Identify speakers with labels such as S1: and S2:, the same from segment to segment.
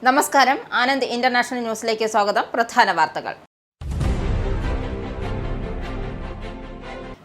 S1: നമസ്കാരം. ആനന്ദ് ഇന്റർനാഷണൽ ന്യൂസിലേക്ക് സ്വാഗതം. പ്രധാന വാർത്തകൾ.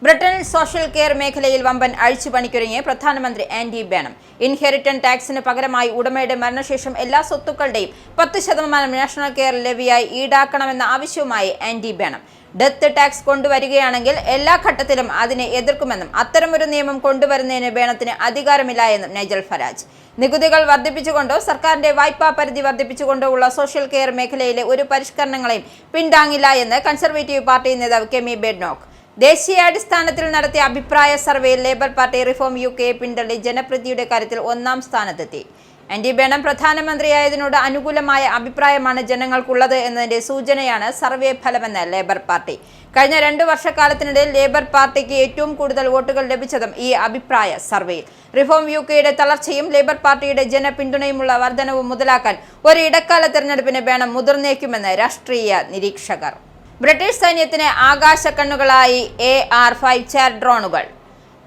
S1: ബ്രിട്ടനിൽ സോഷ്യൽ കെയർ മേഖലയിൽ വമ്പൻ അഴിച്ചുപണിക്കൊരുങ്ങിയ പ്രധാനമന്ത്രി ആൻഡി ബേണം. ഇൻഹെറിറ്റൻസ് ടാക്സിന് പകരമായി ഉടമയുടെ മരണശേഷം എല്ലാ സ്വത്തുക്കളുടെയും 10% നാഷണൽ കെയർ ലെവിയായി ഈടാക്കണമെന്ന ആവശ്യവുമായി ആൻഡി ബേണം. ഡെത്ത് ടാക്സ് കൊണ്ടുവരികയാണെങ്കിൽ എല്ലാ ഘട്ടത്തിലും അതിനെ എതിർക്കുമെന്നും അത്തരമൊരു നിയമം കൊണ്ടുവരുന്നതിന് ബേണത്തിന് അധികാരമില്ല എന്നും നൈജൽ ഫരാജ്. നികുതികൾ വർദ്ധിപ്പിച്ചുകൊണ്ടോ സർക്കാരിന്റെ വായ്പാ പരിധി വർദ്ധിപ്പിച്ചുകൊണ്ടോ ഉള്ള സോഷ്യൽ കെയർ മേഖലയിലെ ഒരു പരിഷ്കരണങ്ങളെയും പിന്താങ്ങില്ല എന്ന് കൺസർവേറ്റീവ് പാർട്ടി നേതാവ് കെമി ബെഡ്നോക്ക് ദേശീയാടിസ്ഥാനത്തിൽ നടത്തിയ അഭിപ്രായ സർവേയിൽ ലേബർ പാർട്ടി റിഫോം യുകെയെ പിന്തള്ളി ജനപ്രീതിയുടെ കാര്യത്തിൽ 1ാം സ്ഥാനത്തെത്തി. ആൻഡി ബേണം പ്രധാനമന്ത്രിയായതിനോട് അനുകൂലമായ അഭിപ്രായമാണ് ജനങ്ങൾക്കുള്ളത് എന്നതിന്റെ സൂചനയാണ് സർവേ ഫലമെന്ന് ലേബർ പാർട്ടി. കഴിഞ്ഞ 2 വർഷക്കാലത്തിനിടയിൽ ലേബർ പാർട്ടിക്ക് ഏറ്റവും കൂടുതൽ വോട്ടുകൾ ലഭിച്ചതും ഈ അഭിപ്രായ സർവേയിൽ. റിഫോം യുകെയുടെ തളർച്ചയും ലേബർ പാർട്ടിയുടെ ജനപിന്തുണയുമുള്ള വർധനവും മുതലാക്കാൻ ഒരു ഇടക്കാല തെരഞ്ഞെടുപ്പിന് ബേണം മുതിർന്നേക്കുമെന്ന് രാഷ്ട്രീയ നിരീക്ഷകർ. ബ്രിട്ടീഷ് സൈന്യത്തിന് ആകാശ കണ്ണുകളായി AR-5 ചാർ ഡ്രോണുകൾ.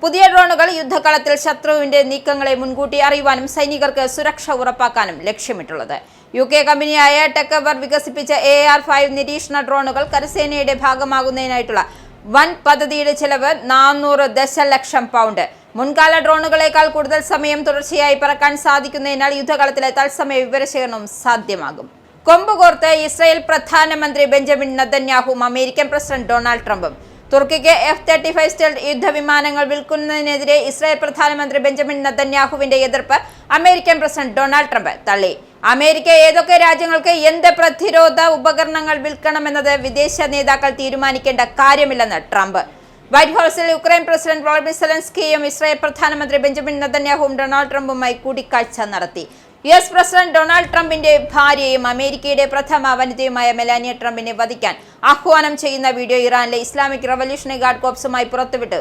S1: പുതിയ ഡ്രോണുകൾ യുദ്ധകളത്തിൽ ശത്രുവിന്റെ നീക്കങ്ങളെ മുൻകൂട്ടി അറിയുവാനും സൈനികർക്ക് സുരക്ഷ ഉറപ്പാക്കാനും ലക്ഷ്യമിട്ടുള്ളത്. UK കമ്പനിയായ ടെക്കവർ വികസിപ്പിച്ച AR-5 നിരീക്ഷണ ഡ്രോണുകൾ കരസേനയുടെ ഭാഗമാകുന്നതിനായിട്ടുള്ള വൻ പദ്ധതിയുടെ ചെലവ് 400 ദശലക്ഷം പൗണ്ട്. മുൻകാല ഡ്രോണുകളേക്കാൾ കൂടുതൽ സമയം തുടർച്ചയായി പറക്കാൻ സാധിക്കുന്നതിനാൽ യുദ്ധകളത്തിലെ തത്സമയ വിവരശേഖരണവും സാധ്യമാകും. കൊമ്പുകോർത്ത് ഇസ്രായേൽ പ്രധാനമന്ത്രി ബെഞ്ചമിൻ നെതന്യാഹുവും അമേരിക്കൻ പ്രസിഡന്റ് ഡൊണാൾഡ് ട്രംപും. തുർക്കിക്ക് F-35 സ്റ്റെൽത്ത് യുദ്ധവിമാനങ്ങൾ വിൽക്കുന്നതിനെതിരെ ഇസ്രായേൽ പ്രധാനമന്ത്രി ബെഞ്ചമിൻ നെതന്യാഹുവിന്റെ എതിർപ്പ് അമേരിക്കൻ പ്രസിഡന്റ് ഡൊണാൾഡ് ട്രംപ് തള്ളി. അമേരിക്ക ഏതൊക്കെ രാജ്യങ്ങൾക്ക് എന്ത് പ്രതിരോധ ഉപകരണങ്ങൾ വിൽക്കണമെന്നത് വിദേശ നേതാക്കൾ തീരുമാനിക്കേണ്ട കാര്യമില്ലെന്ന് ട്രംപ്. വൈറ്റ് ഹൗസിൽ യുക്രൈൻ പ്രസിഡന്റ് വോളോഡിമിർ സെലൻസ്കിയും ഇസ്രായേൽ പ്രധാനമന്ത്രി ബെഞ്ചമിൻ നെതന്യാഹുവും ഡൊണാൾഡ് ട്രംപുമായി കൂടിക്കാഴ്ച നടത്തി. US പ്രസിഡന്റ് ഡൊണാൾഡ് ട്രംപിന്റെ ഭാര്യയും അമേരിക്കയുടെ പ്രഥമ വനിതയുമായ മെലാനിയ ട്രംപിനെ വധിക്കാൻ ആഹ്വാനം ചെയ്യുന്ന വീഡിയോ ഇറാനിലെ ഇസ്ലാമിക് റവല്യൂഷണറി ഗാർഡ് കോർപ്സുമായി പുറത്തുവിട്ടു.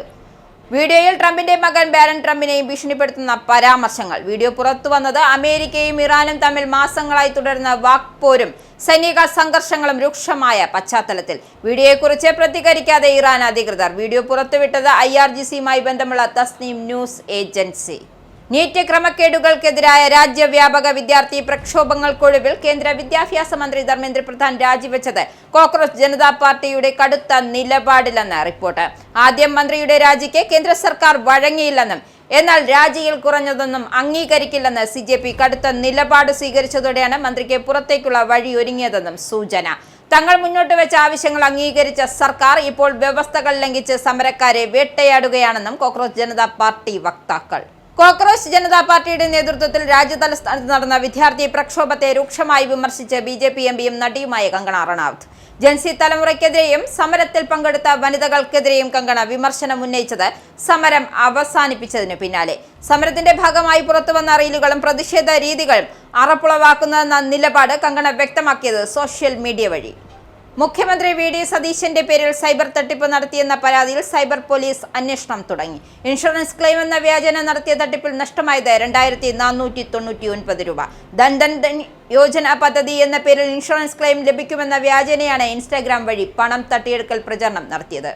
S1: വീഡിയോയിൽ ട്രംപിന്റെ മകൻ ബാരൻ ട്രംപിനെയും ഭീഷണിപ്പെടുത്തുന്ന പരാമർശങ്ങൾ. വീഡിയോ പുറത്തു വന്നത് അമേരിക്കയും ഇറാനും തമ്മിൽ മാസങ്ങളായി തുടരുന്ന വാക്പോരും സൈനിക സംഘർഷങ്ങളും രൂക്ഷമായ പശ്ചാത്തലത്തിൽ. വീഡിയോയെക്കുറിച്ച് പ്രതികരിക്കാതെ ഇറാൻ അധികൃതർ. വീഡിയോ പുറത്തുവിട്ടത് IRGCയുമായി ബന്ധമുള്ള തസ്നീം ന്യൂസ് ഏജൻസി. നീറ്റ് ക്രമക്കേടുകൾക്കെതിരായ രാജ്യവ്യാപക വിദ്യാർത്ഥി പ്രക്ഷോഭങ്ങൾക്കൊടുവിൽ കേന്ദ്ര വിദ്യാഭ്യാസ മന്ത്രി ധർമ്മേന്ദ്ര പ്രധാൻ രാജിവെച്ചത് കോക്രോച്ച് ജനതാ പാർട്ടിയുടെ കടുത്ത നിലപാടിലെന്ന് റിപ്പോർട്ട്. ആദ്യം മന്ത്രിയുടെ രാജിക്ക് കേന്ദ്ര സർക്കാർ വഴങ്ങിയില്ലെന്നും എന്നാൽ രാജിയിൽ കുറഞ്ഞതൊന്നും അംഗീകരിക്കില്ലെന്ന് CJP കടുത്ത നിലപാട് സ്വീകരിച്ചതോടെയാണ് മന്ത്രിക്ക് പുറത്തേക്കുള്ള വഴി ഒരുങ്ങിയതെന്നും സൂചന. തങ്ങൾ മുന്നോട്ട് വെച്ച ആവശ്യങ്ങൾ അംഗീകരിച്ച സർക്കാർ ഇപ്പോൾ വ്യവസ്ഥകൾ ലംഘിച്ച് സമരക്കാരെ വേട്ടയാടുകയാണെന്നും കോക്രോച്ച് ജനതാ പാർട്ടി വക്താക്കൾ. കോക്രോച്ച് ജനതാ പാർട്ടിയുടെ നേതൃത്വത്തിൽ രാജ്യതലസ്ഥാനത്ത് നടന്ന വിദ്യാർത്ഥി പ്രക്ഷോഭത്തെ രൂക്ഷമായി വിമർശിച്ച് BJP MPയും നടിയുമായ കങ്കണ റണാവത്ത്. ജൻസി തലമുറയ്ക്കെതിരെയും സമരത്തിൽ പങ്കെടുത്ത വനിതകൾക്കെതിരെയും കങ്കണ വിമർശനം ഉന്നയിച്ചത് സമരം അവസാനിപ്പിച്ചതിനു പിന്നാലെ. സമരത്തിന്റെ ഭാഗമായി പുറത്തുവന്ന റീലുകളും പ്രതിഷേധ രീതികളും അറപ്പുളവാക്കുന്ന നിലപാട് കങ്കണ വ്യക്തമാക്കിയത് സോഷ്യൽ മീഡിയ വഴി. മുഖ്യമന്ത്രി VD സതീശന്റെ പേരിൽ സൈബർ തട്ടിപ്പ് നടത്തിയെന്ന പരാതിയിൽ സൈബർ പോലീസ് അന്വേഷണം തുടങ്ങി. ഇൻഷുറൻസ് ക്ലെയിം എന്ന വ്യാജേന നടത്തിയ തട്ടിപ്പിൽ നഷ്ടമായത് 2499 രൂപ. ധൻ യോജന പദ്ധതി എന്ന പേരിൽ ഇൻഷുറൻസ് ക്ലെയിം ലഭിക്കുമെന്ന വ്യാജേനയാണ് ഇൻസ്റ്റാഗ്രാം വഴി പണം തട്ടിയെടുക്കൽ പ്രചരണം നടത്തിയത്.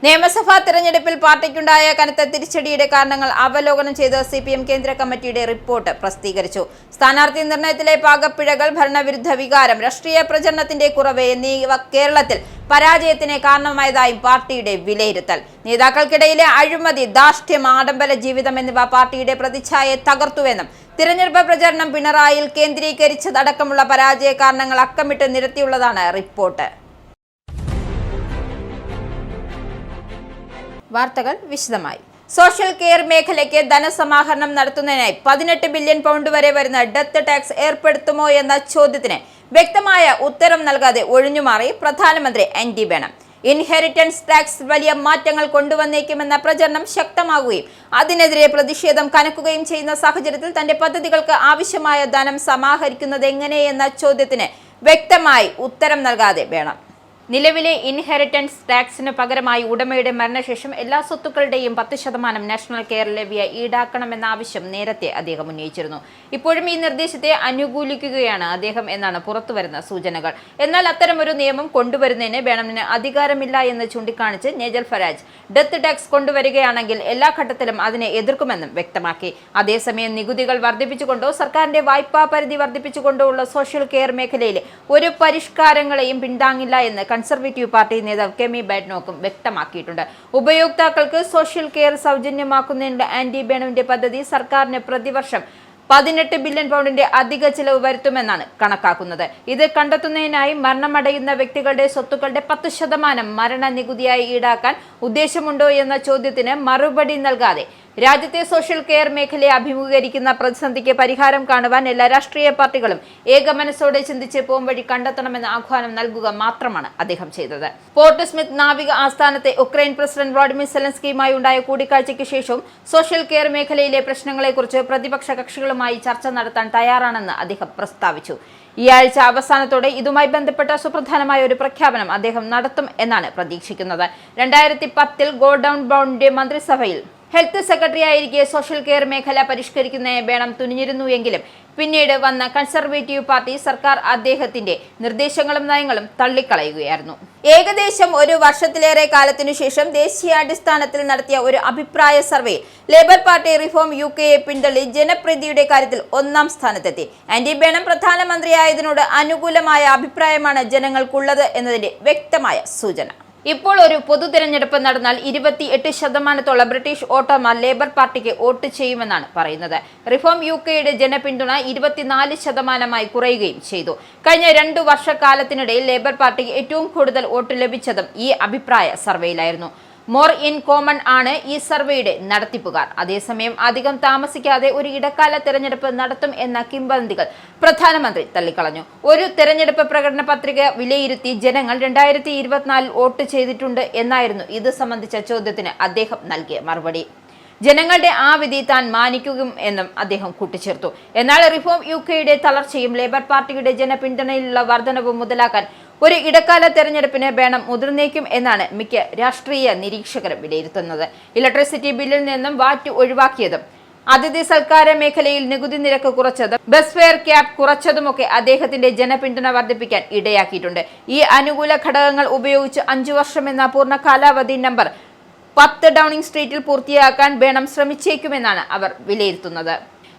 S1: നിയമസഭാ തെരഞ്ഞെടുപ്പിൽ പാർട്ടിക്കുണ്ടായ കനത്ത തിരിച്ചടിയുടെ കാരണങ്ങൾ അവലോകനം ചെയ്ത് CPM കേന്ദ്ര കമ്മിറ്റിയുടെ റിപ്പോർട്ട് പ്രസിദ്ധീകരിച്ചു. സ്ഥാനാർത്ഥി നിർണയത്തിലെ പാകപ്പിഴകൾ, ഭരണവിരുദ്ധ വികാരം, രാഷ്ട്രീയ പ്രചരണത്തിന്റെ കുറവ് എന്നിവ കേരളത്തിൽ പരാജയത്തിന് കാരണമായതായും പാർട്ടിയുടെ വിലയിരുത്തൽ. നേതാക്കൾക്കിടയിലെ അഴിമതി, ധാർഷ്ട്യം, ആഡംബര ജീവിതം എന്നിവ പാർട്ടിയുടെ പ്രതിച്ഛായയെ തകർത്തുവെന്നും തിരഞ്ഞെടുപ്പ് പ്രചരണം പിണറായിയിൽ കേന്ദ്രീകരിച്ചതടക്കമുള്ള പരാജയ കാരണങ്ങൾ അക്കമിട്ട് നിരത്തിയുള്ളതാണ് റിപ്പോർട്ട്. വാർത്തകൾ വിശദമായി. സോഷ്യൽ കെയർ മേഖലയ്ക്ക് ധനസമാഹരണം നടത്തുന്നതിനായി 18 ബില്യൺ പൗണ്ട് വരെ വരുന്ന ഡെത്ത് ടാക്സ് ഏർപ്പെടുത്തുമോ എന്ന ചോദ്യത്തിന് വ്യക്തമായ ഉത്തരം നൽകാതെ ഒഴിഞ്ഞുമാറി പ്രധാനമന്ത്രി ആൻഡി ബേണം. ഇൻഹെറിറ്റൻസ് ടാക്സ് വലിയ മാറ്റങ്ങൾ കൊണ്ടുവന്നേക്കുമെന്ന പ്രചരണം ശക്തമാകുകയും അതിനെതിരെ പ്രതിഷേധം കനക്കുകയും ചെയ്യുന്ന സാഹചര്യത്തിൽ തന്റെ പദ്ധതികൾക്ക് ആവശ്യമായ ധനം സമാഹരിക്കുന്നത് എങ്ങനെയെന്ന ചോദ്യത്തിന് വ്യക്തമായി ഉത്തരം നൽകാതെ ബേണം. നിലവിലെ ഇൻഹെറിറ്റൻസ് ടാക്സിന് പകരമായി ഉടമയുടെ മരണശേഷം എല്ലാ സ്വത്തുക്കളുടെയും 10% നാഷണൽ കെയർ ലെവിയായി ഈടാക്കണമെന്ന ആവശ്യം നേരത്തെ അദ്ദേഹം ഉന്നയിച്ചിരുന്നു. ഇപ്പോഴും ഈ നിർദ്ദേശത്തെ അനുകൂലിക്കുകയാണ് അദ്ദേഹം എന്നാണ് പുറത്തുവരുന്ന സൂചനകൾ. എന്നാൽ അത്തരമൊരു നിയമം കൊണ്ടുവരുന്നതിന് ബേണമിന് അധികാരമില്ല എന്ന് ചൂണ്ടിക്കാണിച്ച് നേജൽ ഫരാജ് ഡെത്ത് ടാക്സ് കൊണ്ടുവരികയാണെങ്കിൽ എല്ലാ ഘട്ടത്തിലും അതിനെ എതിർക്കുമെന്നും വ്യക്തമാക്കി. അതേസമയം നികുതികൾ വർദ്ധിപ്പിച്ചുകൊണ്ടോ സർക്കാരിന്റെ വായ്പാ പരിധി വർദ്ധിപ്പിച്ചുകൊണ്ടോ ഉള്ള സോഷ്യൽ കെയർ മേഖലയിലെ ഒരു പരിഷ്കാരങ്ങളെയും പിന്താങ്ങില്ല എന്ന് കൺസർവേറ്റീവ് പാർട്ടി നേതാവ് കെമി ബാഡ്നോക്കും വ്യക്തമാക്കിയിട്ടുണ്ട്. ഉപയോക്താക്കൾക്ക് സോഷ്യൽ കെയർ സൗജന്യമാക്കുന്നതിനുള്ള ആന്റി ബേണമിന്റെ പദ്ധതി സർക്കാരിന് പ്രതിവർഷം 18 ബില്യൺ പൗണ്ടിന്റെ അധിക ചിലവ് വരുത്തുമെന്നാണ് കണക്കാക്കുന്നത്. ഇത് കണ്ടെത്തുന്നതിനായി മരണമടയുന്ന വ്യക്തികളുടെ സ്വത്തുക്കളുടെ 10% മരണ നികുതിയായി ഈടാക്കാൻ ഉദ്ദേശമുണ്ടോ എന്ന ചോദ്യത്തിന് മറുപടി നൽകാതെ രാജ്യത്തെ സോഷ്യൽ കെയർ മേഖലയെ അഭിമുഖീകരിക്കുന്ന പ്രതിസന്ധിക്ക് പരിഹാരം കാണുവാൻ എല്ലാ രാഷ്ട്രീയ പാർട്ടികളും ഏകമനസ്സോടെ ചിന്തിച്ച് പോംവഴി കണ്ടെത്തണമെന്ന് ആഹ്വാനം നൽകുക മാത്രമാണ് അദ്ദേഹം ചെയ്തത്. പോർട്ട് സ്മിത്ത് നാവിക ആസ്ഥാനത്തെ ഉക്രൈൻ പ്രസിഡന്റ് വ്ളാഡിമിർ സെലൻസ്കിയുമായി ഉണ്ടായ കൂടിക്കാഴ്ചയ്ക്ക് ശേഷവും സോഷ്യൽ കെയർ മേഖലയിലെ പ്രശ്നങ്ങളെക്കുറിച്ച് പ്രതിപക്ഷ കക്ഷികളുമായി ചർച്ച നടത്താൻ തയ്യാറാണെന്ന് അദ്ദേഹം പ്രസ്താവിച്ചു. ഈ ആഴ്ച അവസാനത്തോടെ ഇതുമായി ബന്ധപ്പെട്ട സുപ്രധാനമായ ഒരു പ്രഖ്യാപനം അദ്ദേഹം നടത്തും എന്നാണ് പ്രതീക്ഷിക്കുന്നത്. 2010 ഗോഡൌൺ ബൗണ്ടിന്റെ മന്ത്രിസഭയിൽ ഹെൽത്ത് സെക്രട്ടറി ആയിരിക്കെ സോഷ്യൽ കെയർ മേഖല പരിഷ്കരിക്കുന്നതിന് ബേണം തുനിഞ്ഞിരുന്നുവെങ്കിലും പിന്നീട് വന്ന കൺസർവേറ്റീവ് പാർട്ടി സർക്കാർ അദ്ദേഹത്തിന്റെ നിർദ്ദേശങ്ങളും നയങ്ങളും തള്ളിക്കളയുകയായിരുന്നു. ഏകദേശം ഒരു വർഷത്തിലേറെ കാലത്തിനു ശേഷം ദേശീയാടിസ്ഥാനത്തിൽ നടത്തിയ ഒരു അഭിപ്രായ സർവേ ലേബർ പാർട്ടി റിഫോം യുകെയെ പിന്തള്ളി ജനപ്രീതിയുടെ കാര്യത്തിൽ 1ാം സ്ഥാനത്തെത്തി. ആന്റി ബേണം പ്രധാനമന്ത്രിയായതിനോട് അനുകൂലമായ അഭിപ്രായമാണ് ജനങ്ങൾക്കുള്ളത് എന്നതിന്റെ വ്യക്തമായ സൂചന. ഇപ്പോൾ ഒരു പൊതു തിരഞ്ഞെടുപ്പ് നടന്നാൽ 28% ബ്രിട്ടീഷ് വോട്ടർമാർ ലേബർ പാർട്ടിക്ക് വോട്ട് ചെയ്യുമെന്നാണ് പറയുന്നത്. റിഫോം യുകെയുടെ ജനപിന്തുണ 24% കുറയുകയും ചെയ്തു. കഴിഞ്ഞ 2 വർഷക്കാലത്തിനിടയിൽ ലേബർ പാർട്ടിക്ക് ഏറ്റവും കൂടുതൽ വോട്ട് ലഭിച്ചതും ഈ അഭിപ്രായ സർവേയിലായിരുന്നു. മോർ ഇൻ കോമൺ ആണ് ഈ സർവേയുടെ നടത്തിപ്പുകാർ. അതേസമയം അധികം താമസിക്കാതെ ഒരു ഇടക്കാല തെരഞ്ഞെടുപ്പ് നടത്തും എന്ന കിംവദന്തികൾ പ്രധാനമന്ത്രി തള്ളിക്കളഞ്ഞു. ഒരു തെരഞ്ഞെടുപ്പ് പ്രകടന പത്രിക വിലയിരുത്തി ജനങ്ങൾ 2024 വോട്ട് ചെയ്തിട്ടുണ്ട് എന്നായിരുന്നു ഇത് സംബന്ധിച്ച ചോദ്യത്തിന് അദ്ദേഹം നൽകിയ മറുപടി. ജനങ്ങളുടെ ആ വിധി താൻ മാനിക്കും എന്നും അദ്ദേഹം കൂട്ടിച്ചേർത്തു. എന്നാൽ റിഫോം യുകെയുടെ തളർച്ചയും ലേബർ പാർട്ടിയുടെ ജനപിന്തുണയിലുള്ള വർധനവും മുതലാക്കാൻ ഒരു ഇടക്കാല തെരഞ്ഞെടുപ്പിന് ബേണം മുതിർന്നേക്കും എന്നാണ് മിക്ക രാഷ്ട്രീയ നിരീക്ഷകരും വിലയിരുത്തുന്നത്. ഇലക്ട്രിസിറ്റി ബില്ലിൽ നിന്നും വാറ്റ് ഒഴിവാക്കിയതും അതിഥി സൽക്കാര മേഖലയിൽ നികുതി നിരക്ക് കുറച്ചതും ബസ് ഫെയർ ക്യാപ് കുറച്ചതുമൊക്കെ അദ്ദേഹത്തിന്റെ ജനപിന്തുണ വർദ്ധിപ്പിക്കാൻ ഇടയാക്കിയിട്ടുണ്ട്. ഈ അനുകൂല ഘടകങ്ങൾ ഉപയോഗിച്ച് 5 വർഷം എന്ന പൂർണ്ണ കാലാവധി നമ്പർ 10 ഡൗണിംഗ് സ്ട്രീറ്റിൽ പൂർത്തിയാക്കാൻ ബേണം ശ്രമിച്ചേക്കുമെന്നാണ് അവർ വിലയിരുത്തുന്നത്.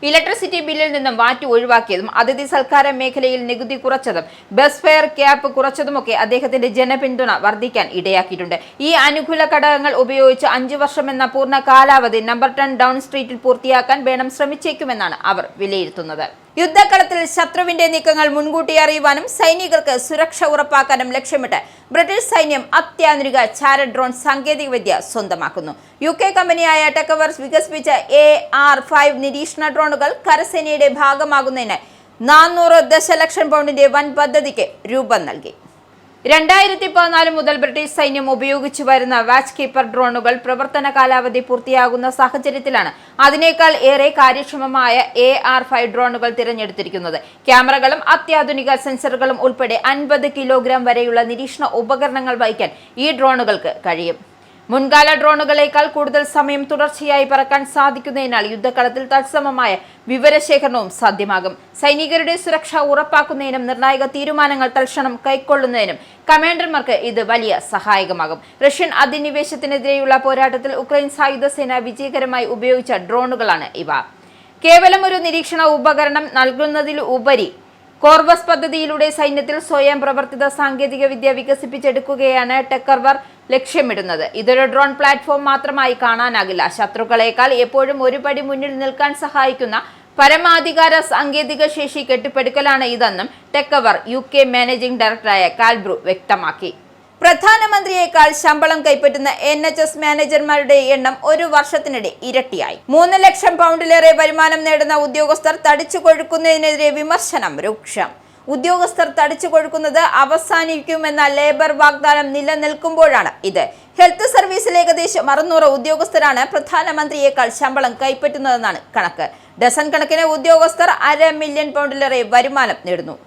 S1: ഇലക്ട്രിസിറ്റി ബില്ലിൽ നിന്നും വാറ്റ് ഒഴിവാക്കിയതും അതിഥി സൽക്കാര മേഖലയിൽ നികുതി കുറച്ചതും ബസ് ഫെയർ ക്യാപ് കുറച്ചതുമൊക്കെ അദ്ദേഹത്തിന്റെ ജനപിന്തുണ വർദ്ധിക്കാൻ ഇടയാക്കിയിട്ടുണ്ട്. ഈ അനുകൂല ഘടകങ്ങൾ ഉപയോഗിച്ച് 5 വർഷം എന്ന പൂർണ്ണ കാലാവധി നമ്പർ 10 ഡൗൺ സ്ട്രീറ്റിൽ പൂർത്തിയാക്കാൻ ബേണം ശ്രമിച്ചേക്കുമെന്നാണ് അവർ വിലയിരുത്തുന്നത്. യുദ്ധക്കളത്തിൽ ശത്രുവിന്റെ നീക്കങ്ങൾ മുൻകൂട്ടി അറിയുവാനും സൈനികർക്ക് സുരക്ഷ ഉറപ്പാക്കാനും ലക്ഷ്യമിട്ട് ബ്രിട്ടീഷ് സൈന്യം അത്യാധുനിക ചാര ഡ്രോൺ സാങ്കേതികവിദ്യ സ്വന്തമാക്കുന്നു. UK കമ്പനിയായ ടെക്കവേഴ്സ് വികസിപ്പിച്ച AR-5 നിരീക്ഷണ ഡ്രോണുകൾ കരസേനയുടെ ഭാഗമാകുന്നതിന് 400 ദശലക്ഷം പൗണ്ടിന്റെ വൻ പദ്ധതിക്ക് രൂപം നൽകി. 2014 മുതൽ ബ്രിട്ടീഷ് സൈന്യം ഉപയോഗിച്ചു വരുന്ന വാച്ച് കീപ്പർ ഡ്രോണുകൾ പ്രവർത്തന കാലാവധി പൂർത്തിയാകുന്ന സാഹചര്യത്തിലാണ് അതിനേക്കാൾ ഏറെ കാര്യക്ഷമമായ AR-5 ഡ്രോണുകൾ തിരഞ്ഞെടുത്തിരിക്കുന്നത്. ക്യാമറകളും അത്യാധുനിക സെൻസറുകളും ഉൾപ്പെടെ 50 കിലോഗ്രാം വരെയുള്ള നിരീക്ഷണ ഉപകരണങ്ങൾ വഹിക്കാൻ ഈ ഡ്രോണുകൾക്ക് കഴിയും. മുൻകാല ഡ്രോണുകളേക്കാൾ കൂടുതൽ സമയം തുടർച്ചയായി പറക്കാൻ സാധിക്കുന്നതിനാൽ യുദ്ധക്കളത്തിൽ തത്സമമായ വിവരശേഖരണവും സാധ്യമാകും. സൈനികരുടെ സുരക്ഷ ഉറപ്പാക്കുന്നതിനും നിർണായക തീരുമാനങ്ങൾ തൽക്ഷണം കൈക്കൊള്ളുന്നതിനും കമാൻഡർമാർക്ക് ഇത് വലിയ സഹായകമാകും. റഷ്യൻ അധിനിവേശത്തിനെതിരെയുള്ള പോരാട്ടത്തിൽ ഉക്രൈൻ സായുധസേന വിജയകരമായി ഉപയോഗിച്ച ഡ്രോണുകളാണ് ഇവ. കേവലം ഒരു നിരീക്ഷണ ഉപകരണം നൽകുന്നതിലുപരി കോർവസ് പദ്ധതിയിലൂടെ സൈന്യത്തിൽ സ്വയം പ്രവർത്തിത സാങ്കേതിക വിദ്യ വികസിപ്പിച്ചെടുക്കുകയാണ് ടെക്കർവർ ലക്ഷ്യമിടുന്നത്. ഇതൊരു ഡ്രോൺ പ്ലാറ്റ്ഫോം മാത്രമായി കാണാനാകില്ല. ശത്രുക്കളെക്കാൾ എപ്പോഴും ഒരു പടി മുന്നിൽ നിൽക്കാൻ സഹായിക്കുന്ന പരമാധികാര സാങ്കേതിക ശേഷി കെട്ടിപ്പടുക്കലാണ് ഇതെന്നും ടെക്കവർ UK മാനേജിംഗ് ഡയറക്ടറായ കാൽബ്രു വ്യക്തമാക്കി. പ്രധാനമന്ത്രിയേക്കാൾ ശമ്പളം കൈപ്പറ്റുന്ന NHS മാനേജർമാരുടെ എണ്ണം ഒരു വർഷത്തിനിടെ ഇരട്ടിയായി. 3 ലക്ഷം പൗണ്ടിലേറെ വരുമാനം നേടുന്ന ഉദ്യോഗസ്ഥർ തടിച്ചു കൊഴുക്കുന്നതിനെതിരെ വിമർശനം രൂക്ഷം. ഉദ്യോഗസ്ഥർ തടിച്ചു കൊഴുക്കുന്നത് അവസാനിക്കുമെന്ന ലേബർ വാഗ്ദാനം നിലനിൽക്കുമ്പോഴാണ് ഇത്. ഹെൽത്ത് സർവീസിൽ ഏകദേശം 600 ഉദ്യോഗസ്ഥരാണ് പ്രധാനമന്ത്രിയേക്കാൾ ശമ്പളം കൈപ്പറ്റുന്നതെന്നാണ് കണക്ക്. ഡസൻ കണക്കിന് ഉദ്യോഗസ്ഥർ 500,000 പൗണ്ടിലേറെ വരുമാനം നേടുന്നു.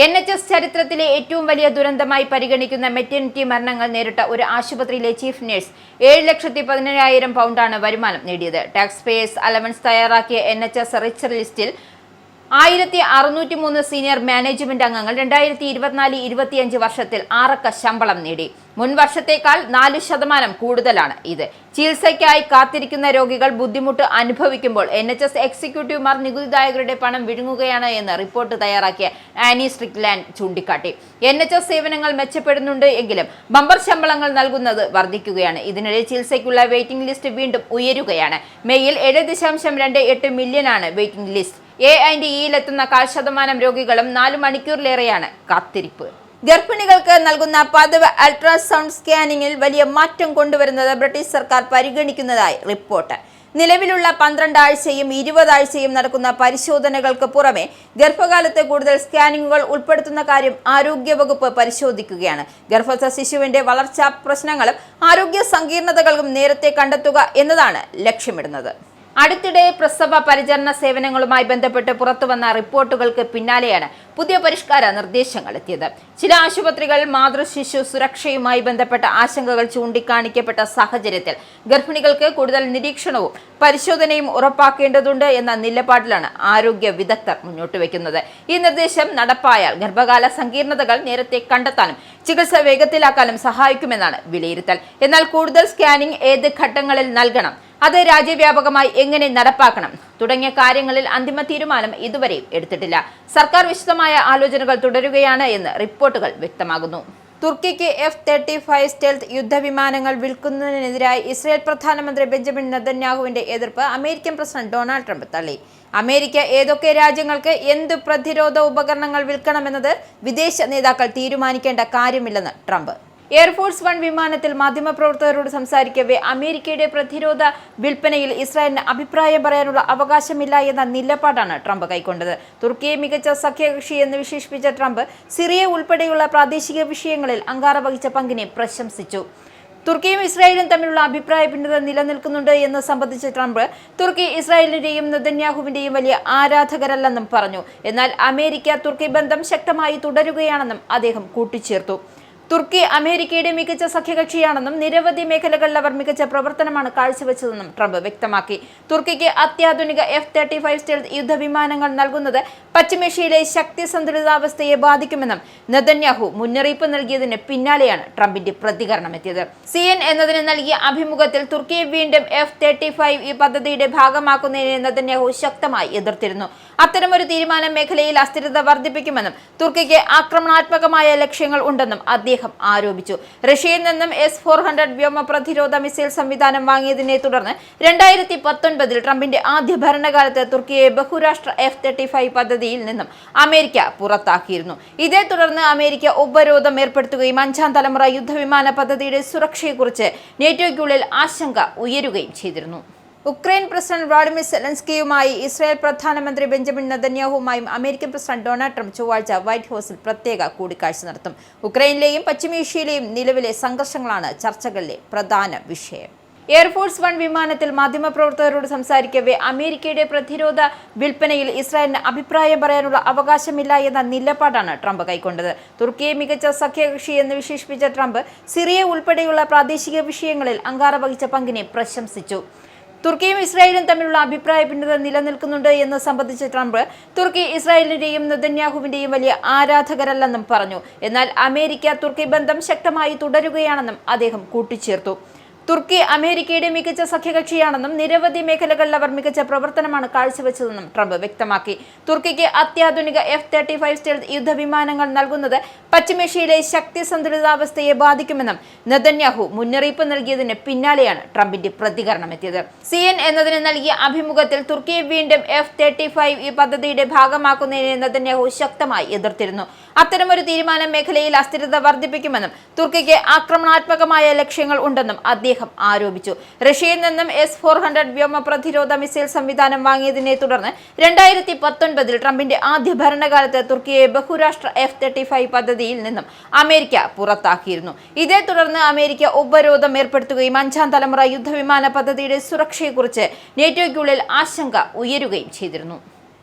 S1: NHS ചരിത്രത്തിലെ ഏറ്റവും വലിയ ദുരന്തമായി പരിഗണിക്കുന്ന മെറ്റർനിറ്റി മരണങ്ങൾ നേരിട്ട ഒരു ആശുപത്രിയിലെ ചീഫ് നഴ്സ് 7,17,000 പൗണ്ടാണ് വരുമാനം നേടിയത്. ടാക്സ് പേയേഴ്സ് അലവൻസ് തയ്യാറാക്കിയ NHS റിച്ച് ലിസ്റ്റിൽ 1,603 സീനിയർ മാനേജ്മെന്റ് അംഗങ്ങൾ 2024-25 വർഷത്തിൽ 6 ശമ്പളം നേടി. മുൻ വർഷത്തേക്കാൾ 4% കൂടുതലാണ് ഇത്. ചികിത്സയ്ക്കായി കാത്തിരിക്കുന്ന രോഗികൾ ബുദ്ധിമുട്ട് അനുഭവിക്കുമ്പോൾ NHS എക്സിക്യൂട്ടീവുമാർ നികുതിദായകരുടെ പണം വിഴുങ്ങുകയാണ് എന്ന് റിപ്പോർട്ട് തയ്യാറാക്കിയ ആനി സ്ട്രിക്ലാൻഡ് ചൂണ്ടിക്കാട്ടി. NHS സേവനങ്ങൾ മെച്ചപ്പെടുന്നുണ്ട് എങ്കിലും ബമ്പർ ശമ്പളങ്ങൾ നൽകുന്നത് വർദ്ധിക്കുകയാണ്. ഇതിനിടെ ചികിത്സയ്ക്കുള്ള വെയിറ്റിംഗ് ലിസ്റ്റ് വീണ്ടും ഉയരുകയാണ്. മെയ്യിൽ 7.28 മില്യനാണ് വെയിറ്റിംഗ് ലിസ്റ്റ്. A&Eയിലെത്തുന്ന 0.5% രോഗികളും 4 മണിക്കൂറിലേറെയാണ് കാത്തിരിപ്പ്. ഗർഭിണികൾക്ക് നൽകുന്ന പതിവ് അൾട്രാസൗണ്ട് സ്കാനിങ്ങിൽ വലിയ മാറ്റം കൊണ്ടുവരുന്നത് ബ്രിട്ടീഷ് സർക്കാർ പരിഗണിക്കുന്നതായി റിപ്പോർട്ട്. നിലവിലുള്ള 12 ആഴ്ചയും 20 ആഴ്ചയും നടക്കുന്ന പരിശോധനകൾക്ക് പുറമെ ഗർഭകാലത്ത് കൂടുതൽ സ്കാനിങ്ങുകൾ ഉൾപ്പെടുത്തുന്ന കാര്യം ആരോഗ്യവകുപ്പ് പരിശോധിക്കുകയാണ്. ഗർഭസ്ഥ ശിശുവിന്റെ വളർച്ചാ പ്രശ്നങ്ങളും ആരോഗ്യ സങ്കീർണതകളും നേരത്തെ കണ്ടെത്തുക എന്നതാണ് ലക്ഷ്യമിടുന്നത്. അടുത്തിടെ പ്രസവ പരിചരണ സേവനങ്ങളുമായി ബന്ധപ്പെട്ട് പുറത്തുവന്ന റിപ്പോർട്ടുകൾക്ക് പിന്നാലെയാണ് പുതിയ പരിഷ്കാര നിർദ്ദേശങ്ങൾ എത്തിയത്. ചില ആശുപത്രികൾ മാതൃശിശു സുരക്ഷയുമായി ബന്ധപ്പെട്ട ആശങ്കകൾ ചൂണ്ടിക്കാണിക്കപ്പെട്ട സാഹചര്യത്തിൽ ഗർഭിണികൾക്ക് കൂടുതൽ നിരീക്ഷണവും പരിശോധനയും ഉറപ്പാക്കേണ്ടതുണ്ട് എന്ന നിലപാടിലാണ് ആരോഗ്യ വിദഗ്ധർ മുന്നോട്ട് വയ്ക്കുന്നത്. ഈ നിർദ്ദേശം നടപ്പായാൽ ഗർഭകാല സങ്കീർണതകൾ നേരത്തെ കണ്ടെത്താനും ചികിത്സ വേഗത്തിലാക്കാനും സഹായിക്കുമെന്നാണ് വിലയിരുത്തൽ. എന്നാൽ കൂടുതൽ സ്കാനിംഗ് ഏത് ഘട്ടങ്ങളിൽ നൽകണം, അത് രാജ്യവ്യാപകമായി എങ്ങനെ നടപ്പാക്കണം തുടങ്ങിയ കാര്യങ്ങളിൽ അന്തിമ തീരുമാനം ഇതുവരെയും എടുത്തിട്ടില്ല. സർക്കാർ വിശദമായ ആലോചനകൾ തുടരുകയാണ് എന്ന് റിപ്പോർട്ടുകൾ വ്യക്തമാകുന്നു. തുർക്കിക്ക് F-35 സ്റ്റെൽത്ത് യുദ്ധവിമാനങ്ങൾ വിൽക്കുന്നതിനെതിരായി ഇസ്രായേൽ പ്രധാനമന്ത്രി ബെഞ്ചമിൻ നെതന്യാഹുവിന്റെ എതിർപ്പ് അമേരിക്കൻ പ്രസിഡന്റ് ഡൊണാൾഡ് ട്രംപ് തള്ളി. അമേരിക്ക ഏതൊക്കെ രാജ്യങ്ങൾക്ക് എന്ത് പ്രതിരോധ ഉപകരണങ്ങൾ വിൽക്കണമെന്നത് വിദേശ നേതാക്കൾ തീരുമാനിക്കേണ്ട കാര്യമില്ലെന്ന് ട്രംപ്. എയർഫോഴ്സ് 1 വിമാനത്തിൽ മാധ്യമപ്രവർത്തകരോട് സംസാരിക്കവേ അമേരിക്കയുടെ പ്രതിരോധ വിൽപ്പനയിൽ ഇസ്രായേലിന് അഭിപ്രായം പറയാനുള്ള അവകാശമില്ല എന്ന നിലപാടാണ് ട്രംപ് കൈക്കൊണ്ടത്. തുർക്കിയെ മികച്ച സഖ്യകക്ഷി എന്ന് വിശേഷിപ്പിച്ച ട്രംപ് സിറിയ ഉൾപ്പെടെയുള്ള പ്രാദേശിക വിഷയങ്ങളിൽ അങ്കാറ വഹിച്ച പങ്കിനെ പ്രശംസിച്ചു. തുർക്കിയും ഇസ്രായേലും തമ്മിലുള്ള അഭിപ്രായ ഭിന്നത നിലനിൽക്കുന്നുണ്ട് എന്ന് സംബന്ധിച്ച് ട്രംപ് തുർക്കി ഇസ്രായേലിന്റെയും നെതന്യാഹുവിന്റെയും വലിയ ആരാധകരല്ലെന്നും പറഞ്ഞു. എന്നാൽ അമേരിക്ക തുർക്കി ബന്ധം ശക്തമായി തുടരുകയാണെന്നും അദ്ദേഹം കൂട്ടിച്ചേർത്തു. തുർക്കി അമേരിക്കയുടെ മികച്ച സഖ്യകക്ഷിയാണെന്നും നിരവധി മേഖലകളിൽ അവർ മികച്ച പ്രവർത്തനമാണ് കാഴ്ചവെച്ചതെന്നും ട്രംപ് വ്യക്തമാക്കി. തുർക്കിക്ക് അത്യാധുനിക F-35 സ്റ്റെൽത്ത് യുദ്ധവിമാനങ്ങൾ നൽകുന്നത് പശ്ചിമേഷ്യയിലെ ശക്തി സന്തുലിതാവസ്ഥയെ ബാധിക്കുമെന്നും നെതന്യാഹു മുന്നറിയിപ്പ് നൽകിയതിന് പിന്നാലെയാണ് ട്രംപിന്റെ പ്രതികരണം എത്തിയത്. CNN എന്നതിന് നൽകിയ അഭിമുഖത്തിൽ തുർക്കിയെ വീണ്ടും F-35 ഈ പദ്ധതിയുടെ ഭാഗമാക്കുന്നതിനെ നെതന്യാഹു ശക്തമായി എതിർത്തിരുന്നു. അത്തരമൊരു തീരുമാനം മേഖലയിൽ അസ്ഥിരത വർദ്ധിപ്പിക്കുമെന്നും തുർക്കിക്ക് ആക്രമണാത്മകമായ ലക്ഷ്യങ്ങൾ ഉണ്ടെന്നും അദ്ദേഹം ആരോപിച്ചു. റഷ്യയിൽ നിന്നും S-400 വ്യോമ പ്രതിരോധ മിസൈൽ സംവിധാനം വാങ്ങിയതിനെ തുടർന്ന് 2019 ട്രംപിന്റെ ആദ്യ ഭരണകാലത്ത് തുർക്കിയെ ബഹുരാഷ്ട്ര F-35 പദ്ധതിയിൽ നിന്നും അമേരിക്ക പുറത്താക്കിയിരുന്നു. ഇതേ തുടർന്ന് അമേരിക്ക ഉപരോധം ഏർപ്പെടുത്തുകയും 5ാം തലമുറ യുദ്ധവിമാന പദ്ധതിയുടെ സുരക്ഷയെക്കുറിച്ച് നേറ്റോയ്ക്കുള്ളിൽ ആശങ്ക ഉയരുകയും ചെയ്തിരുന്നു. ഉക്രൈൻ പ്രസിഡന്റ് വ്ളാഡിമിർ സെലൻസ്കിയുമായി ഇസ്രായേൽ പ്രധാനമന്ത്രി ബെഞ്ചമിൻ നെതന്യാഹുവുമായും അമേരിക്കൻ പ്രസിഡന്റ് ഡൊണാൾഡ് ട്രംപ് ചൊവ്വാഴ്ച വൈറ്റ് ഹൌസിൽ പ്രത്യേക കൂടിക്കാഴ്ച നടത്തും. ഉക്രൈനിലെയും പശ്ചിമേഷ്യയിലെയും നിലവിലെ സംഘർഷങ്ങളാണ് ചർച്ചകളിലെ പ്രധാന വിഷയം. എയർഫോഴ്സ് 1 വിമാനത്തിൽ മാധ്യമപ്രവർത്തകരോട് സംസാരിക്കവേ അമേരിക്കയുടെ പ്രതിരോധ വിൽപ്പനയിൽ ഇസ്രായേലിന് അഭിപ്രായം പറയാനുള്ള അവകാശമില്ല എന്ന നിലപാടാണ് ട്രംപ് കൈക്കൊണ്ടത്. തുർക്കിയെ മികച്ച സഖ്യകക്ഷി എന്ന് വിശേഷിപ്പിച്ച ട്രംപ് സിറിയ ഉൾപ്പെടെയുള്ള പ്രാദേശിക വിഷയങ്ങളിൽ അങ്കാറ വഹിച്ച പങ്കിനെ പ്രശംസിച്ചു. തുർക്കിയും ഇസ്രായേലും തമ്മിലുള്ള അഭിപ്രായ ഭിന്നത നിലനിൽക്കുന്നുണ്ട് എന്ന് സംബന്ധിച്ച് ട്രംപ് തുർക്കി ഇസ്രായേലിന്റെയും നെതന്യാഹുവിന്റെയും വലിയ ആരാധകരല്ലെന്നും പറഞ്ഞു. എന്നാൽ അമേരിക്ക തുർക്കി ബന്ധം ശക്തമായി തുടരുകയാണെന്നും അദ്ദേഹം കൂട്ടിച്ചേർത്തു. തുർക്കി അമേരിക്കയുടെ മികച്ച സഖ്യകക്ഷിയാണെന്നും നിരവധി മേഖലകളിൽ അവർ മികച്ച പ്രവർത്തനമാണ് കാഴ്ചവെച്ചതെന്നും ട്രംപ് വ്യക്തമാക്കി. തുർക്കിക്ക് അത്യാധുനിക F-35 സ്റ്റെൽത്ത് യുദ്ധവിമാനങ്ങൾ നൽകുന്നത് പശ്ചിമേഷ്യയിലെ ശക്തി സന്തുലിതാവസ്ഥയെ ബാധിക്കുമെന്നും നെതന്യാഹു മുന്നറിയിപ്പ് നൽകിയതിന് പിന്നാലെയാണ് ട്രംപിന്റെ പ്രതികരണം എത്തിയത്. CNN എന്നതിന് നൽകിയ അഭിമുഖത്തിൽ തുർക്കിയെ വീണ്ടും F-35 ഈ പദ്ധതിയുടെ ഭാഗമാക്കുന്നതിനെ നെതന്യാഹു ശക്തമായി എതിർത്തിരുന്നു. അത്തരമൊരു തീരുമാനം മേഖലയിൽ അസ്ഥിരത വർദ്ധിപ്പിക്കുമെന്നും തുർക്കിക്ക് ആക്രമണാത്മകമായ ലക്ഷ്യങ്ങൾ ഉണ്ടെന്നും അദ്ദേഹം ആരോപിച്ചു. റഷ്യയിൽ നിന്നും S-400 വ്യോമ പ്രതിരോധ മിസൈൽ സംവിധാനം വാങ്ങിയതിനെ തുടർന്ന് 2019 ട്രംപിന്റെ ആദ്യ ഭരണകാലത്ത് തുർക്കിയെ ബഹുരാഷ്ട്ര F-35 പദ്ധതിയിൽ നിന്നും അമേരിക്ക പുറത്താക്കിയിരുന്നു. ഇതേ തുടർന്ന് അമേരിക്ക ഉപരോധം ഏർപ്പെടുത്തുകയും 5ാം തലമുറ യുദ്ധവിമാന പദ്ധതിയുടെ സുരക്ഷയെക്കുറിച്ച് നേറ്റോയ്ക്കുള്ളിൽ ആശങ്ക ഉയരുകയും ചെയ്തിരുന്നു.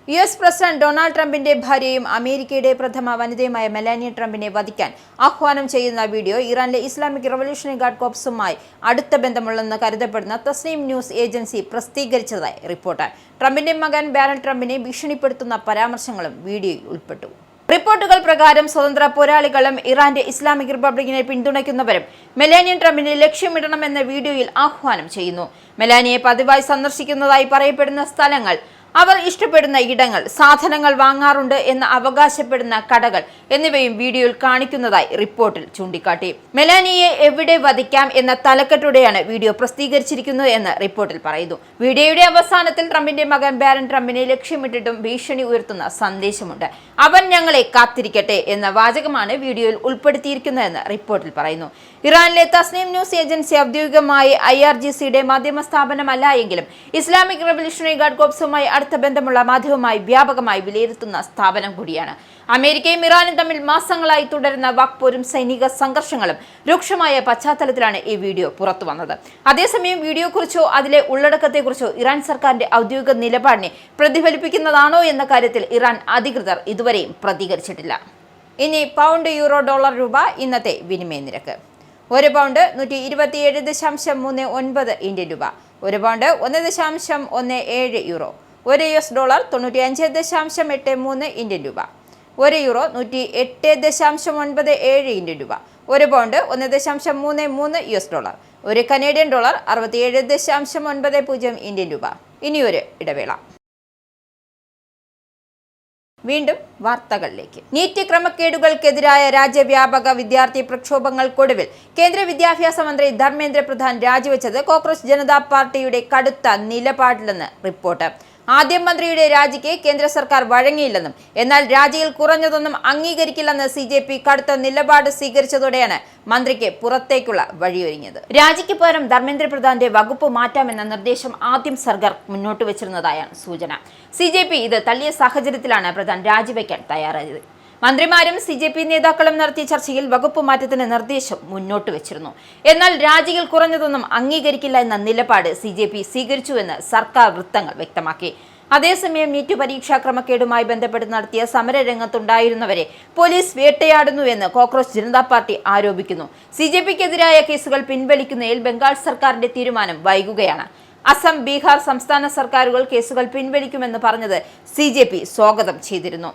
S1: US പ്രസിഡന്റ് ഡൊണാൾഡ് ട്രംപിന്റെ ഭാര്യയും അമേരിക്കയുടെ പ്രഥമ വനിതയുമായ മെലാനിയ ട്രംപിനെ വധിക്കാൻ ആഹ്വാനം ചെയ്യുന്ന വീഡിയോ ഇറാനിലെ ഇസ്ലാമിക് റവല്യൂഷണറി ഗാർഡ് കോർപ്സുമായി അടുത്ത ബന്ധമുള്ളതെന്ന് കരുതപ്പെടുന്ന തസ്നീം ന്യൂസ് ഏജൻസി പ്രസിദ്ധീകരിച്ചതായി റിപ്പോർട്ട്. ട്രംപിന്റെ മകൻ ബാരൺ ട്രംപിനെ ഭീഷണിപ്പെടുത്തുന്ന പരാമർശങ്ങളും വീഡിയോയിൽ ഉൾപ്പെട്ടു. റിപ്പോർട്ടുകൾ പ്രകാരം സ്വതന്ത്ര പോരാളികളും ഇറാന്റെ ഇസ്ലാമിക് റിപ്പബ്ലിക്കിനെ പിന്തുണയ്ക്കുന്നവരും മെലാനിയ ട്രംപിനെ ലക്ഷ്യമിടണമെന്ന വീഡിയോയിൽ ആഹ്വാനം ചെയ്യുന്നു. മെലാനിയെ പതിവായി സന്ദർശിക്കുന്നതായി പറയപ്പെടുന്ന സ്ഥലങ്ങൾ, അവർ ഇഷ്ടപ്പെടുന്ന ഇടങ്ങൾ, സാധനങ്ങൾ വാങ്ങാറുണ്ട് എന്ന് അവകാശപ്പെടുന്ന കടകൾ എന്നിവയും വീഡിയോയിൽ കാണിക്കുന്നതായി റിപ്പോർട്ടിൽ ചൂണ്ടിക്കാട്ടി. മെലാനിയെ എവിടെ വധിക്കാം എന്ന തലക്കെട്ടോടെയാണ് വീഡിയോ പ്രസിദ്ധീകരിച്ചിരിക്കുന്നത് എന്ന് റിപ്പോർട്ടിൽ പറയുന്നു. വീഡിയോയുടെ അവസാനത്തിൽ ട്രംപിന്റെ മകൻ ബാരൺ ട്രംപിനെ ലക്ഷ്യമിട്ടിട്ടും ഭീഷണി ഉയർത്തുന്ന സന്ദേശമുണ്ട്. അവൻ ഞങ്ങളെ കാത്തിരിക്കട്ടെ എന്ന വാചകമാണ് വീഡിയോയിൽ ഉൾപ്പെടുത്തിയിരിക്കുന്നതെന്ന് റിപ്പോർട്ടിൽ പറയുന്നു. ഇറാനിലെ തസ്നീം ന്യൂസ് ഏജൻസി ഔദ്യോഗികമായി IRGCയുടെ മാധ്യമ സ്ഥാപനമല്ല എങ്കിലും ഇസ്ലാമിക് റവല്യൂഷണറി ഗാർഡ് കോർപ്സുമായി അടുത്ത ബന്ധമുള്ള മാധ്യമമായി വ്യാപകമായി വിലയിരുത്തുന്ന സ്ഥാപനം കൂടിയാണ്. അമേരിക്കയും ഇറാനും തമ്മിൽ മാസങ്ങളായി തുടരുന്ന വാക്പോരും സൈനിക സംഘർഷങ്ങളും രൂക്ഷമായ പശ്ചാത്തലത്തിലാണ് ഈ വീഡിയോ പുറത്തു വന്നത്. അതേസമയം വീഡിയോയെക്കുറിച്ചോ അതിലെ ഉള്ളടക്കത്തെക്കുറിച്ചോ ഇറാൻ സർക്കാരിന്റെ ഔദ്യോഗിക നിലപാടിനെ പ്രതിഫലിപ്പിക്കുന്നതാണോ എന്ന കാര്യത്തിൽ ഇറാൻ അധികൃതർ ഇതുവരെയും പ്രതികരിച്ചിട്ടില്ല. ഇനി പൗണ്ട്, യൂറോ, ഡോളർ, രൂപ ഇന്നത്തെ വിനിമയ നിരക്ക്. ഒരു പൗണ്ട് 127.39 ഇന്ത്യൻ രൂപ, ഒരു പൗണ്ട് 1.17 യൂറോ, ഒരു US ഡോളർ 95.83 ഇന്ത്യൻ രൂപ, ഒരു യൂറോ 108.97 ഇന്ത്യൻ രൂപ, ഒരു പൗണ്ട് 1.33 US ഡോളർ, ഒരു കനേഡിയൻ ഡോളർ 67.90 ഇന്ത്യൻ രൂപ. ഇനിയൊരു ഇടവേള. വീണ്ടും വാർത്തകളിലേക്ക്. നീറ്റ് ക്രമക്കേടുകൾക്കെതിരായ രാജ്യവ്യാപക വിദ്യാർത്ഥി പ്രക്ഷോഭങ്ങൾക്കൊടുവിൽ കേന്ദ്ര വിദ്യാഭ്യാസ മന്ത്രി ധർമ്മേന്ദ്ര പ്രധാൻ രാജിവെച്ചത് കോക്രോച്ച് ജനതാ പാർട്ടിയുടെ കടുത്ത നിലപാടിലെന്ന് റിപ്പോർട്ട്. ആദ്യം മന്ത്രിയുടെ രാജിക്ക് കേന്ദ്ര സർക്കാർ വഴങ്ങിയില്ലെന്നും എന്നാൽ രാജിയിൽ കുറഞ്ഞതൊന്നും അംഗീകരിക്കില്ലെന്ന് CJP കടുത്ത നിലപാട് സ്വീകരിച്ചതോടെയാണ് മന്ത്രിക്ക് പുറത്തേക്കുള്ള വഴിയൊരുങ്ങിയത്. രാജിക്ക് പകരം ധർമ്മേന്ദ്ര പ്രധാന്റെ വകുപ്പ് മാറ്റാമെന്ന നിർദ്ദേശം ആദ്യം സർക്കാർ മുന്നോട്ട് വെച്ചിരുന്നതായാണ് സൂചന. CJP ഇത് തള്ളിയ സാഹചര്യത്തിലാണ് പ്രധാൻ രാജിവെക്കാൻ തയ്യാറായത്. മന്ത്രിമാരും CJP നേതാക്കളും നടത്തിയ ചർച്ചയിൽ വകുപ്പ് മാറ്റത്തിന് നിർദ്ദേശം മുന്നോട്ട് വെച്ചിരുന്നു. എന്നാൽ രാജിയിൽ കുറഞ്ഞതൊന്നും അംഗീകരിക്കില്ല എന്ന നിലപാട് CJP സ്വീകരിച്ചുവെന്ന് സർക്കാർ വൃത്തങ്ങൾ വ്യക്തമാക്കി. അതേസമയം നീറ്റ് പരീക്ഷാ ക്രമക്കേടുമായി ബന്ധപ്പെട്ട് നടത്തിയ സമരരംഗത്തുണ്ടായിരുന്നവരെ പോലീസ് വേട്ടയാടുന്നുവെന്ന് കോക്രോച്ച് ജനതാ പാർട്ടി ആരോപിക്കുന്നു. CJPക്കെതിരായ കേസുകൾ പിൻവലിക്കുന്നതിൽ ബംഗാൾ സർക്കാരിന്റെ തീരുമാനം വൈകുകയാണ്. അസം, ബീഹാർ സംസ്ഥാന സർക്കാരുകൾ കേസുകൾ പിൻവലിക്കുമെന്ന് പറഞ്ഞത് CJP സ്വാഗതം ചെയ്തിരുന്നു.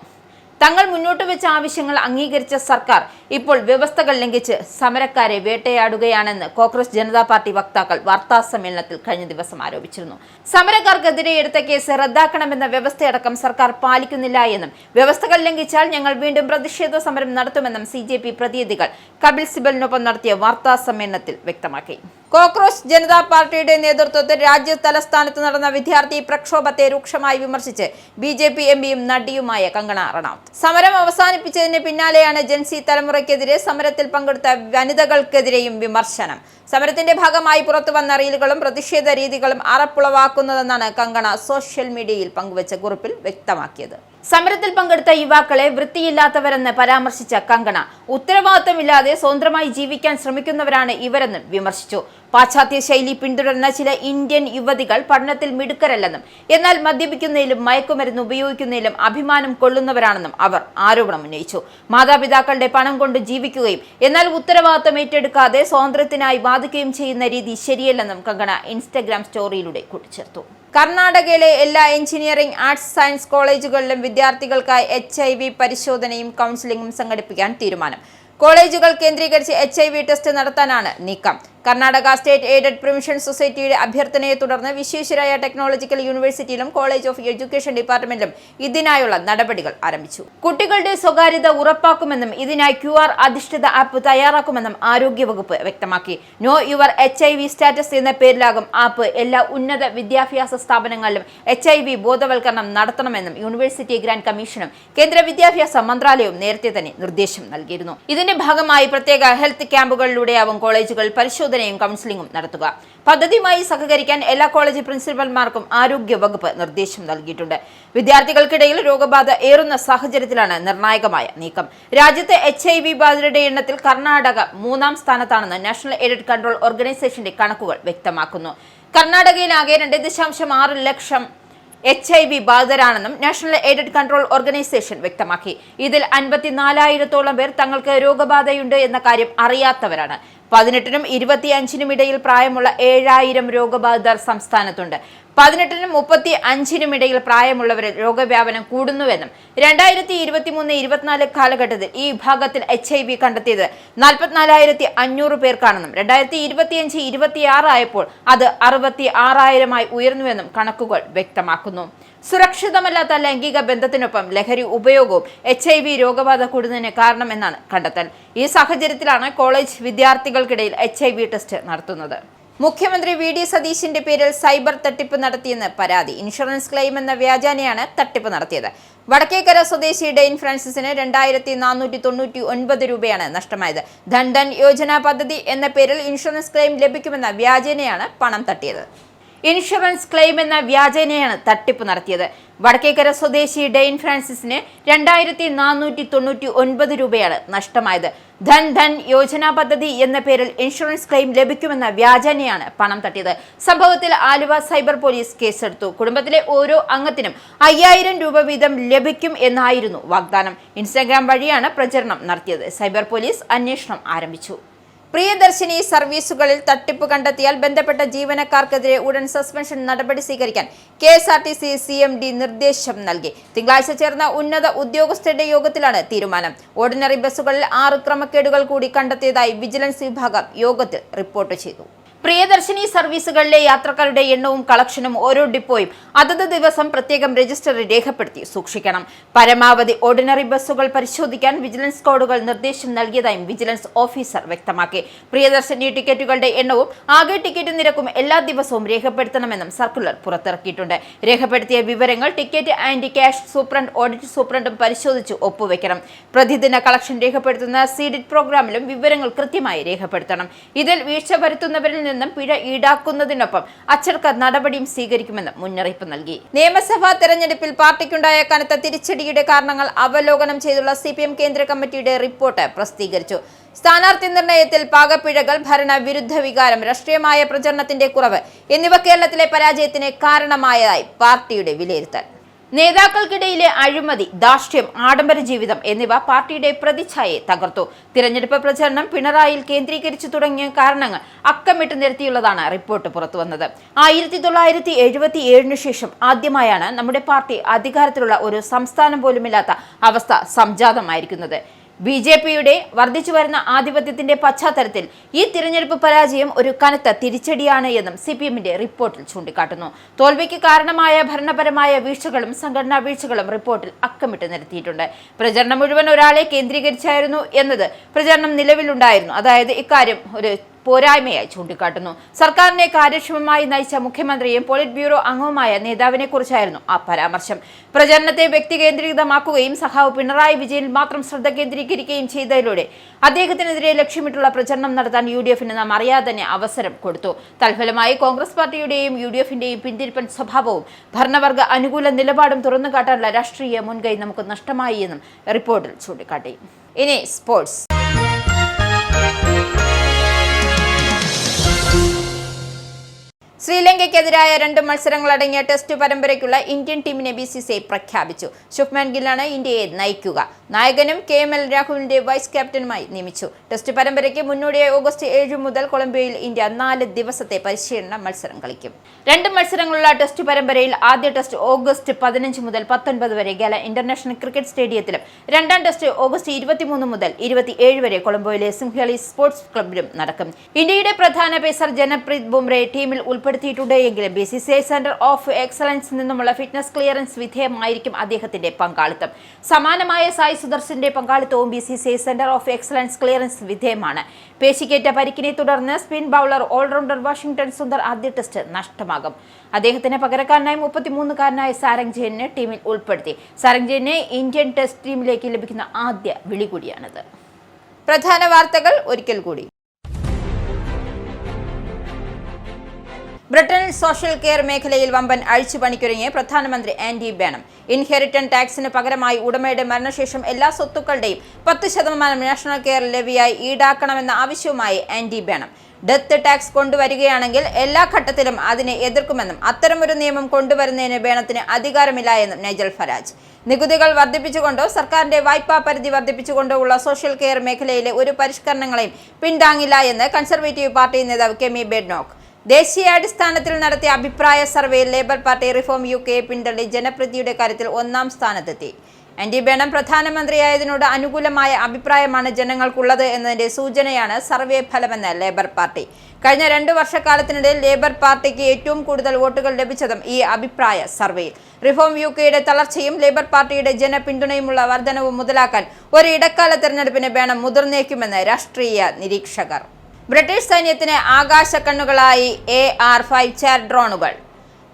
S1: തങ്ങൾ മുന്നോട്ട് വെച്ച ആവശ്യങ്ങൾ അംഗീകരിച്ച സർക്കാർ ഇപ്പോൾ വ്യവസ്ഥകൾ ലംഘിച്ച് സമരക്കാരെ വേട്ടയാടുകയാണെന്ന് കോക്രോച്ച് ജനതാ പാർട്ടി വക്താക്കൾ വാർത്താസമ്മേളനത്തിൽ കഴിഞ്ഞ ദിവസം ആരോപിച്ചിരുന്നു. സമരക്കാർക്കെതിരെ എടുത്ത കേസ് റദ്ദാക്കണമെന്ന വ്യവസ്ഥയടക്കം സർക്കാർ പാലിക്കുന്നില്ല എന്നും വ്യവസ്ഥകൾ ലംഘിച്ചാൽ ഞങ്ങൾ വീണ്ടും പ്രതിഷേധ സമരം നടത്തുമെന്നും CJP പ്രതിനിധികൾ കപിൽ സിബലിനൊപ്പം നടത്തിയ വാർത്താസമ്മേളനത്തിൽ വ്യക്തമാക്കി. കോക്രോച്ച് ജനതാ പാർട്ടിയുടെ നേതൃത്വത്തിൽ രാജ്യ തലസ്ഥാനത്ത് നടന്ന വിദ്യാർത്ഥി പ്രക്ഷോഭത്തെ രൂക്ഷമായി വിമർശിച്ച് BJP MPയും നടിയുമായ കങ്കണ റണൌത്ത്. സമരം അവസാനിപ്പിച്ചതിന് പിന്നാലെയാണ് ജൻസി തലമുറയ്ക്കെതിരെ സമരത്തിൽ പങ്കെടുത്ത വനിതകൾക്കെതിരെയും വിമർശനം. സമരത്തിന്റെ ഭാഗമായി പുറത്തുവന്ന റീലുകളും പ്രതിഷേധ രീതികളും അറപ്പുളവാക്കുന്നതെന്നാണ് കങ്കണ സോഷ്യൽ മീഡിയയിൽ പങ്കുവച്ച കുറിപ്പിൽ വ്യക്തമാക്കിയത്. സമരത്തിൽ പങ്കെടുത്ത യുവാക്കളെ വൃത്തിയില്ലാത്തവരെന്ന് പരാമർശിച്ച കങ്കണ ഉത്തരവാദിത്തമില്ലാതെ സ്വതന്ത്രമായി ജീവിക്കാൻ ശ്രമിക്കുന്നവരാണ് ഇവരെന്നും വിമർശിച്ചു. പാശ്ചാത്യ ശൈലി പിന്തുടരുന്ന ചില ഇന്ത്യൻ യുവതികൾ പഠനത്തിൽ മിടുക്കരല്ലെന്നും എന്നാൽ മദ്യപിക്കുന്നതിലും മയക്കുമരുന്ന് ഉപയോഗിക്കുന്നതിലും അഭിമാനം കൊള്ളുന്നവരാണെന്നും അവർ ആരോപണം ഉന്നയിച്ചു. മാതാപിതാക്കളുടെ പണം കൊണ്ട് ജീവിക്കുകയും എന്നാൽ ഉത്തരവാദിത്തം ഏറ്റെടുക്കാതെ സ്വാതന്ത്ര്യത്തിനായി വാദിക്കുകയും ചെയ്യുന്ന രീതി ശരിയല്ലെന്നും കങ്കണ ഇൻസ്റ്റഗ്രാം സ്റ്റോറിയിലൂടെ കൂട്ടിച്ചേർത്തു. കർണാടകയിലെ എല്ലാ എഞ്ചിനീയറിംഗ്, ആർട്സ്, സയൻസ് കോളേജുകളിലും വിദ്യാർത്ഥികൾക്കായി HIV പരിശോധനയും കൗൺസിലിംഗും സംഘടിപ്പിക്കാൻ തീരുമാനം. കോളേജുകൾ കേന്ദ്രീകരിച്ച് HIV ടെസ്റ്റ് നടത്താനാണ് നീക്കം. കർണാടക സ്റ്റേറ്റ് എയ്ഡഡ് പ്രിവെൻഷൻ സൊസൈറ്റിയുടെ അഭ്യർത്ഥനയെ തുടർന്ന് വിശ്വേശ്വരയ്യ ടെക്നോളജിക്കൽ യൂണിവേഴ്സിറ്റിയിലും കോളേജ് ഓഫ് എഡ്യൂക്കേഷൻ ഡിപ്പാർട്ട്മെന്റിലും ഇതിനായുള്ള നടപടികൾ ആരംഭിച്ചു. കുട്ടികളുടെ സ്വകാര്യത ഉറപ്പാക്കുമെന്നും ഇതിനായി QR അധിഷ്ഠിത ആപ്പ് തയ്യാറാക്കുമെന്നും ആരോഗ്യവകുപ്പ് വ്യക്തമാക്കി. നോ യുവർ HIV സ്റ്റാറ്റസ് എന്ന പേരിലാകും ആപ്പ്. എല്ലാ ഉന്നത വിദ്യാഭ്യാസ സ്ഥാപനങ്ങളിലും HIV ബോധവൽക്കരണം നടത്തണമെന്നും യൂണിവേഴ്സിറ്റി ഗ്രാന്റ് കമ്മീഷനും കേന്ദ്ര വിദ്യാഭ്യാസ മന്ത്രാലയവും നേരത്തെ തന്നെ നിർദ്ദേശം നൽകിയിരുന്നു. ഇതിന്റെ ഭാഗമായി പ്രത്യേക ഹെൽത്ത് ക്യാമ്പുകളിലൂടെയാവും കോളേജുകൾ പരിശോധനയും കൗൺസിലിംഗും നടത്തുക. പദ്ധതിയുമായി സഹകരിക്കാൻ എല്ലാ കോളേജ് പ്രിൻസിപ്പൽമാർക്കും ആരോഗ്യ വകുപ്പ് നിർദ്ദേശം നൽകിയിട്ടുണ്ട്. വിദ്യാർത്ഥികൾക്കിടയിൽ രോഗബാധ ഏറുന്ന സാഹചര്യത്തിലാണ് നിർണായകമായ നീക്കം. രാജ്യത്തെ HIV ബാധിതരുടെ എണ്ണത്തിൽ കർണാടക 3-ാം സ്ഥാനത്താണെന്ന് നാഷണൽ എയ്ഡഡ് കൺട്രോൾ ഓർഗനൈസേഷന്റെ കണക്കുകൾ വ്യക്തമാക്കുന്നു. കർണാടകയിൽ ആകെ 2.6 ലക്ഷം HIV ബാധിതരാണെന്നും നാഷണൽ എയ്ഡഡ് കൺട്രോൾ ഓർഗനൈസേഷൻ വ്യക്തമാക്കി. ഇതിൽ 54,000-ഓളം പേർ തങ്ങൾക്ക് രോഗബാധയുണ്ട് എന്ന കാര്യം അറിയാത്തവരാണ്. 18-നും 25-നും ഇടയിൽ പ്രായമുള്ള 7,000 രോഗബാധിതർ സംസ്ഥാനത്തുണ്ട്. 18-നും 35-നും ഇടയിൽ പ്രായമുള്ളവരിൽ രോഗവ്യാപനം കൂടുന്നുവെന്നും 2023-24 കാലഘട്ടത്തിൽ ഈ വിഭാഗത്തിൽ HIV കണ്ടെത്തിയത് 44,500 പേർക്കാണെന്നും 2025-26 ആയപ്പോൾ അത് 66,000-ആയി ഉയർന്നുവെന്നും കണക്കുകൾ വ്യക്തമാക്കുന്നു. സുരക്ഷിതമല്ലാത്ത ലൈംഗിക ബന്ധത്തിനൊപ്പം ലഹരി ഉപയോഗവും HIV രോഗബാധ കൂടുന്നതിന് കാരണമെന്നാണ് കണ്ടെത്തൽ. ഈ സാഹചര്യത്തിലാണ് കോളേജ് വിദ്യാർത്ഥികൾക്കിടയിൽ HIV ടെസ്റ്റ് നടത്തുന്നത്. മുഖ്യമന്ത്രി VD സതീശിന്റെ പേരിൽ സൈബർ തട്ടിപ്പ് നടത്തിയെന്ന് പരാതി. ഇൻഷുറൻസ് ക്ലെയിം എന്ന വ്യാജേനയാണ് തട്ടിപ്പ് നടത്തിയത്. വടക്കേക്കര സ്വദേശി ഡെയിൻ ഫ്രാൻസിസിന് 2,499 രൂപയാണ് നഷ്ടമായത്. ധൻ യോജന പദ്ധതി എന്ന പേരിൽ ഇൻഷുറൻസ് ക്ലെയിം ലഭിക്കുമെന്ന വ്യാജേനയാണ് പണം തട്ടിയത്. ഇൻഷുറൻസ് ക്ലെയിം എന്ന വ്യാജേനയാണ് തട്ടിപ്പ് നടത്തിയത്. വടക്കേക്കര സ്വദേശി ഡെയിൻ ഫ്രാൻസിസിന് 2,499 രൂപയാണ് നഷ്ടമായത്. ധൻ യോജന പദ്ധതി എന്ന പേരിൽ ഇൻഷുറൻസ് ക്ലെയിം ലഭിക്കുമെന്ന വ്യാജേനയാണ് പണം തട്ടിയത്. സംഭവത്തിൽ ആലുവ സൈബർ പോലീസ് കേസെടുത്തു. കുടുംബത്തിലെ ഓരോ അംഗത്തിനും 5,000 രൂപ വീതം ലഭിക്കും എന്നായിരുന്നു വാഗ്ദാനം. ഇൻസ്റ്റാഗ്രാം വഴിയാണ് പ്രചരണം നടത്തിയത്. സൈബർ പോലീസ് അന്വേഷണം ആരംഭിച്ചു. പ്രിയദർശിനി സർവീസുകളിൽ തട്ടിപ്പ് കണ്ടെത്തിയാൽ ബന്ധപ്പെട്ട ജീവനക്കാർക്കെതിരെ ഉടൻ സസ്പെൻഷൻ നടപടി സ്വീകരിക്കാൻ KSRTC CMD നിർദ്ദേശം നൽകി. തിങ്കളാഴ്ച ചേർന്ന ഉന്നത ഉദ്യോഗസ്ഥരുടെ യോഗത്തിലാണ് തീരുമാനം. ഓർഡിനറി ബസ്സുകളിൽ 6 ക്രമക്കേടുകൾ കൂടി കണ്ടെത്തിയതായി വിജിലൻസ് വിഭാഗം യോഗത്തിൽ റിപ്പോർട്ട് ചെയ്തു. പ്രിയദർശിനി സർവീസുകളിലെ യാത്രക്കാരുടെ എണ്ണവും കളക്ഷനും ഓരോ ഡിപ്പോയും അതത് ദിവസം പ്രത്യേകം രജിസ്റ്ററിൽ രേഖപ്പെടുത്തി സൂക്ഷിക്കണം. പരമാവധി ഓർഡിനറി ബസ്സുകൾ പരിശോധിക്കാൻ വിജിലൻസ് കോഡുകൾ നിർദ്ദേശം നൽകിയതായും വിജിലൻസ് ഓഫീസർ വ്യക്തമാക്കി. പ്രിയദർശിനി ടിക്കറ്റുകളുടെ എണ്ണവും ആകെ ടിക്കറ്റ് നിരക്കും എല്ലാ ദിവസവും രേഖപ്പെടുത്തണമെന്നും സർക്കുലർ പുറത്തിറക്കിയിട്ടുണ്ട്. രേഖപ്പെടുത്തിയ വിവരങ്ങൾ ticket and cash superintendent, audit സൂപ്രണ്ടും പരിശോധിച്ച് ഒപ്പുവെക്കണം. പ്രതിദിന കളക്ഷൻ രേഖപ്പെടുത്തുന്ന സീഡിറ്റ് പ്രോഗ്രാമിലും വിവരങ്ങൾ കൃത്യമായി രേഖപ്പെടുത്തണം. ഇതിൽ വീഴ്ച വരുത്തുന്നവരിൽ നിന്നും പിഴ ഈടാക്കുന്നതിനൊപ്പം അച്ചടക്ക നടപടിയും സ്വീകരിക്കുമെന്ന് മുന്നറിയിപ്പ് നൽകി. നിയമസഭാ തെരഞ്ഞെടുപ്പിൽ പാർട്ടിക്കുണ്ടായ കനത്ത തിരിച്ചടിയുടെ കാരണങ്ങൾ അവലോകനം ചെയ്തുള്ള CPM കേന്ദ്ര കമ്മിറ്റിയുടെ റിപ്പോർട്ട് പ്രസിദ്ധീകരിച്ചു. സ്ഥാനാർത്ഥി നിർണയത്തിൽ പാകപ്പിഴകൾ, ഭരണവിരുദ്ധ വികാരം, രാഷ്ട്രീയമായ പ്രചരണത്തിന്റെ കുറവ് എന്നിവ കേരളത്തിലെ പരാജയത്തിന് കാരണമായതായി പാർട്ടിയുടെ വിലയിരുത്തൽ. നേതാക്കൾക്കിടയിലെ അഴിമതി, ധാർഷ്ട്യം, ആഡംബര ജീവിതം എന്നിവ പാർട്ടിയുടെ പ്രതിച്ഛായയെ തകർത്തു. തിരഞ്ഞെടുപ്പ് പ്രചരണം പിണറായിയിൽ കേന്ദ്രീകരിച്ചു തുടങ്ങിയ കാരണങ്ങൾ അക്കമിട്ട് നിരത്തിയുള്ളതാണ് റിപ്പോർട്ട് പുറത്തുവന്നത്. 1977 ശേഷം ആദ്യമായാണ് നമ്മുടെ പാർട്ടി അധികാരത്തിലുള്ള ഒരു സംസ്ഥാനം പോലുമില്ലാത്ത അവസ്ഥ സംജാതമായിരിക്കുന്നത്. BJPയുടെ വർദ്ധിച്ചു വരുന്ന ആധിപത്യത്തിന്റെ പശ്ചാത്തലത്തിൽ ഈ തിരഞ്ഞെടുപ്പ് പരാജയം ഒരു കനത്ത തിരിച്ചടിയാണ് എന്നും CPMന്റെ റിപ്പോർട്ടിൽ ചൂണ്ടിക്കാട്ടുന്നു. തോൽവിക്ക് കാരണമായ ഭരണപരമായ വീഴ്ചകളും സംഘടനാ വീഴ്ചകളും റിപ്പോർട്ടിൽ അക്കമിട്ട് നിരത്തിയിട്ടുണ്ട്. പ്രചരണം മുഴുവൻ ഒരാളെ കേന്ദ്രീകരിച്ചായിരുന്നു എന്നത് പ്രചരണം നിലവിലുണ്ടായിരുന്നു. അതായത് ഇക്കാര്യം ഒരു പോരായ്മയായി ചൂണ്ടിക്കാട്ടുന്നു. സർക്കാരിനെ കാര്യക്ഷമമായി നയിച്ച മുഖ്യമന്ത്രിയും പോളിറ്റ് ബ്യൂറോ അംഗവുമായ നേതാവിനെ കുറിച്ചായിരുന്നു ആ പരാമർശം. പ്രചരണത്തെ വ്യക്തി കേന്ദ്രീകൃതമാക്കുകയും സഖാവ് പിണറായി വിജയനിൽ മാത്രം ശ്രദ്ധ കേന്ദ്രീകരിക്കുകയും ചെയ്തതിലൂടെ അദ്ദേഹത്തിനെതിരെ ലക്ഷ്യമിട്ടുള്ള പ്രചരണം നടത്താൻ UDFന് നാം അറിയാതെ തന്നെ അവസരം കൊടുത്തു. തൽഫലമായി കോൺഗ്രസ് പാർട്ടിയുടെയും UDFന്റെയും പിന്തിരിപ്പൻ സ്വഭാവവും ഭരണവർഗ അനുകൂല നിലപാടും തുറന്നുകാട്ടാനുള്ള രാഷ്ട്രീയ മുൻകൈ നമുക്ക് നഷ്ടമായി എന്നും റിപ്പോർട്ടിൽ ചൂണ്ടിക്കാട്ടി. ഇനി സ്പോർട്സ്. ശ്രീലങ്കയ്ക്കെതിരായ 2 മത്സരങ്ങളടങ്ങിയ ടെസ്റ്റ് പരമ്പരയ്ക്കുള്ള ഇന്ത്യൻ ടീമിനെ BCCI പ്രഖ്യാപിച്ചു. ശുഭ്മാൻ ഗില്ലാണ് ഇന്ത്യയെ നയിക്കുക. നായകനും KML രാഹുലിന്റെ വൈസ് ക്യാപ്റ്റനുമായി നിയമിച്ചു. ടെസ്റ്റ് പരമ്പരയ്ക്ക് മുന്നോടിയായി ഓഗസ്റ്റ് 7 മുതൽ കൊളംബിയയിൽ ഇന്ത്യ 4 ദിവസത്തെ പരിശീലന മത്സരം കളിക്കും. 2 മത്സരങ്ങളുള്ള ടെസ്റ്റ് പരമ്പരയിൽ ആദ്യ ടെസ്റ്റ് ഓഗസ്റ്റ് 15 മുതൽ 19 വരെ ഗാല ഇന്റർനാഷണൽ ക്രിക്കറ്റ് സ്റ്റേഡിയത്തിലും, രണ്ടാം ടെസ്റ്റ് ഓഗസ്റ്റ് 23 മുതൽ 27 വരെ കൊളംബോയിലെ സിംഹളി സ്പോർട്സ് ക്ലബിലും നടക്കും. ഇന്ത്യയുടെ പ്രധാന പേസർ ജനപ്രീത് ബുംറയെ ടീമിൽ ഉൾപ്പെടുത്തിയിട്ടുണ്ട് എങ്കിലും BCCI സെന്റർ ഓഫ് എക്സലൻസിൽ നിന്നുമുള്ള ഫിറ്റ്നസ് ക്ലിയറൻസ് വിധേയമായിരിക്കും അദ്ദേഹത്തിന്റെ പങ്കാളിത്തം. സമാനമായ സായി സുദർശന്റെ പങ്കാളിത്തവും BCCI centre of excellence clearance വിധേയമാണ്. പേശിക്കേറ്റ പരിക്കിനെ തുടർന്ന് spin bowler allrounder Washington Sundar ആദ്യ ടെസ്റ്റ് നഷ്ടമാകും. അദ്ദേഹത്തിന് പകരക്കാരനായി 33-കാരനായ സാരംഗ് ജെയിനെ ടീമിൽ ഉൾപ്പെടുത്തി. സാരംഗ് ജെയിനെ ഇന്ത്യൻ ടെസ്റ്റ് ടീമിലേക്ക് ലഭിക്കുന്ന ആദ്യ വിളി കൂടിയാണിത്. പ്രധാന വാർത്തകൾ ഒരിക്കൽ കൂടി. ബ്രിട്ടനിൽ സോഷ്യൽ കെയർ മേഖലയിൽ വമ്പൻ അഴിച്ചുപണിക്കൊരുങ്ങിയ പ്രധാനമന്ത്രി ആൻഡി ബേണം. ഇൻഹെറിറ്റന്റ് ടാക്സിന് പകരമായി ഉടമയുടെ മരണശേഷം എല്ലാ സ്വത്തുക്കളുടെയും 10% നാഷണൽ കെയർ ലെവിയായി ഈടാക്കണമെന്ന ആവശ്യവുമായി ആൻഡി ബേണം. ഡെത്ത് ടാക്സ് കൊണ്ടുവരികയാണെങ്കിൽ എല്ലാ ഘട്ടത്തിലും അതിനെ എതിർക്കുമെന്നും അത്തരമൊരു നിയമം കൊണ്ടുവരുന്നതിന് ബേണത്തിന് അധികാരമില്ല എന്നും നൈജൽ ഫരാജ്. നികുതികൾ വർദ്ധിപ്പിച്ചുകൊണ്ടോ സർക്കാരിന്റെ വായ്പാ പരിധി വർദ്ധിപ്പിച്ചുകൊണ്ടോ ഉള്ള സോഷ്യൽ കെയർ മേഖലയിലെ ഒരു പരിഷ്കരണങ്ങളെയും പിന്താങ്ങില്ല എന്ന് കൺസർവേറ്റീവ് പാർട്ടി നേതാവ് കെമി ബെഡ്നോക്ക്. ദേശീയാടിസ്ഥാനത്തിൽ നടത്തിയ അഭിപ്രായ സർവേയിൽ ലേബർ പാർട്ടി റിഫോം യുകെയെ പിന്തള്ളി ജനപ്രീതിയുടെ കാര്യത്തിൽ 1-ാം സ്ഥാനത്തെത്തി. ആൻഡി ബേണം പ്രധാനമന്ത്രിയായതിനോട് അനുകൂലമായ അഭിപ്രായമാണ് ജനങ്ങൾക്കുള്ളത് എന്നതിന്റെ സൂചനയാണ് സർവേ ഫലമെന്ന് ലേബർ പാർട്ടി. കഴിഞ്ഞ 2 വർഷക്കാലത്തിനിടെ ലേബർ പാർട്ടിക്ക് ഏറ്റവും കൂടുതൽ വോട്ടുകൾ ലഭിച്ചതും ഈ അഭിപ്രായ സർവേയിൽ. റിഫോം യുകെയുടെ തളർച്ചയും ലേബർ പാർട്ടിയുടെ ജനപിന്തുണയുമുള്ള വർധനവും മുതലാക്കാൻ ഒരു ഇടക്കാല തെരഞ്ഞെടുപ്പിന് ബേണം മുതിർന്നേക്കുമെന്ന് രാഷ്ട്രീയ നിരീക്ഷകർ. ബ്രിട്ടീഷ് സൈന്യത്തിന് ആകാശ കണ്ണുകളായി AR-5 ചാർ ഡ്രോണുകൾ.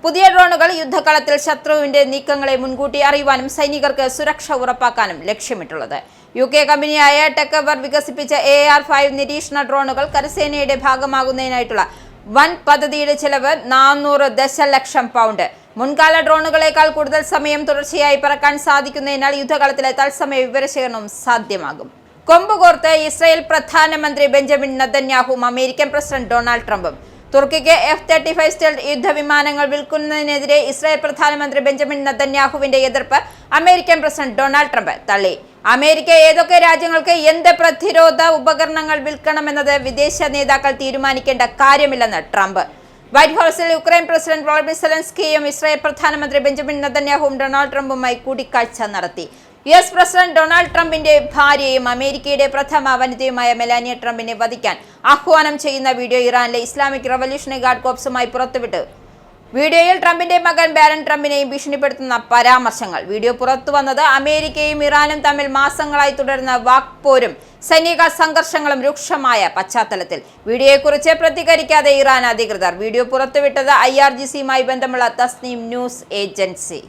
S1: പുതിയ ഡ്രോണുകൾ യുദ്ധകളത്തിൽ ശത്രുവിന്റെ നീക്കങ്ങളെ മുൻകൂട്ടി അറിയുവാനും സൈനികർക്ക് സുരക്ഷ ഉറപ്പാക്കാനും ലക്ഷ്യമിട്ടുള്ളത്. UK കമ്പനിയായ ടെക്കവർ വികസിപ്പിച്ച AR-5 നിരീക്ഷണ ഡ്രോണുകൾ കരസേനയുടെ ഭാഗമാകുന്നതിനായിട്ടുള്ള വൻ പദ്ധതിയുടെ ചെലവ് 400 ദശലക്ഷം പൗണ്ട്. മുൻകാല ഡ്രോണുകളേക്കാൾ കൂടുതൽ സമയം തുടർച്ചയായി പറക്കാൻ സാധിക്കുന്നതിനാൽ യുദ്ധകളത്തിലെ തത്സമയ വിവരശേഖരണവും സാധ്യമാകും. കൊമ്പുകോർത്ത് ഇസ്രായേൽ പ്രധാനമന്ത്രി ബെഞ്ചമിൻ നെതന്യാഹുവും അമേരിക്കൻ പ്രസിഡന്റ് ഡൊണാൾഡ് ട്രംപും. തുർക്കിക്ക് F-35 സ്റ്റെൽത്ത് യുദ്ധവിമാനങ്ങൾ വിൽക്കുന്നതിനെതിരെ ഇസ്രായേൽ പ്രധാനമന്ത്രി ബെഞ്ചമിൻ നെതന്യാഹുവിന്റെ എതിർപ്പ് അമേരിക്കൻ പ്രസിഡന്റ് ഡൊണാൾഡ് ട്രംപ് തള്ളി. അമേരിക്ക ഏതൊക്കെ രാജ്യങ്ങൾക്ക് എന്ത് പ്രതിരോധ ഉപകരണങ്ങൾ വിൽക്കണമെന്നത് വിദേശ നേതാക്കൾ തീരുമാനിക്കേണ്ട കാര്യമില്ലെന്ന് ട്രംപ്. വൈറ്റ് ഹൌസിൽ യുക്രൈൻ പ്രസിഡന്റ് വോളോഡിമിർ സെലൻസ്കിയും ഇസ്രായേൽ പ്രധാനമന്ത്രി ബെഞ്ചമിൻ നെതന്യാഹുവും ഡൊണാൾഡ് ട്രംപുമായി കൂടിക്കാഴ്ച നടത്തി. US പ്രസിഡന്റ് ഡൊണാൾഡ് ട്രംപിന്റെ ഭാര്യയും അമേരിക്കയുടെ പ്രഥമ വനിതയുമായ മെലാനിയ ട്രംപിനെ വധിക്കാൻ ആഹ്വാനം ചെയ്യുന്ന വീഡിയോ ഇറാനിലെ ഇസ്ലാമിക് റവല്യൂഷണറി ഗാർഡ് കോർപ്സുമായി പുറത്തുവിട്ടു. വീഡിയോയിൽ ട്രംപിന്റെ മകൻ ബാരൻ ട്രംപിനെയും ഭീഷണിപ്പെടുത്തുന്ന പരാമർശങ്ങൾ. വീഡിയോ പുറത്തുവന്നത് അമേരിക്കയും ഇറാനും തമ്മിൽ മാസങ്ങളായി തുടരുന്ന വാക്പോരും സൈനിക സംഘർഷങ്ങളും രൂക്ഷമായ പശ്ചാത്തലത്തിൽ. വീഡിയോയെക്കുറിച്ച് പ്രതികരിക്കാതെ ഇറാൻ അധികൃതർ. വീഡിയോ പുറത്തുവിട്ടത് IRGCയുമായി ബന്ധമുള്ള തസ്നീം ന്യൂസ് ഏജൻസി.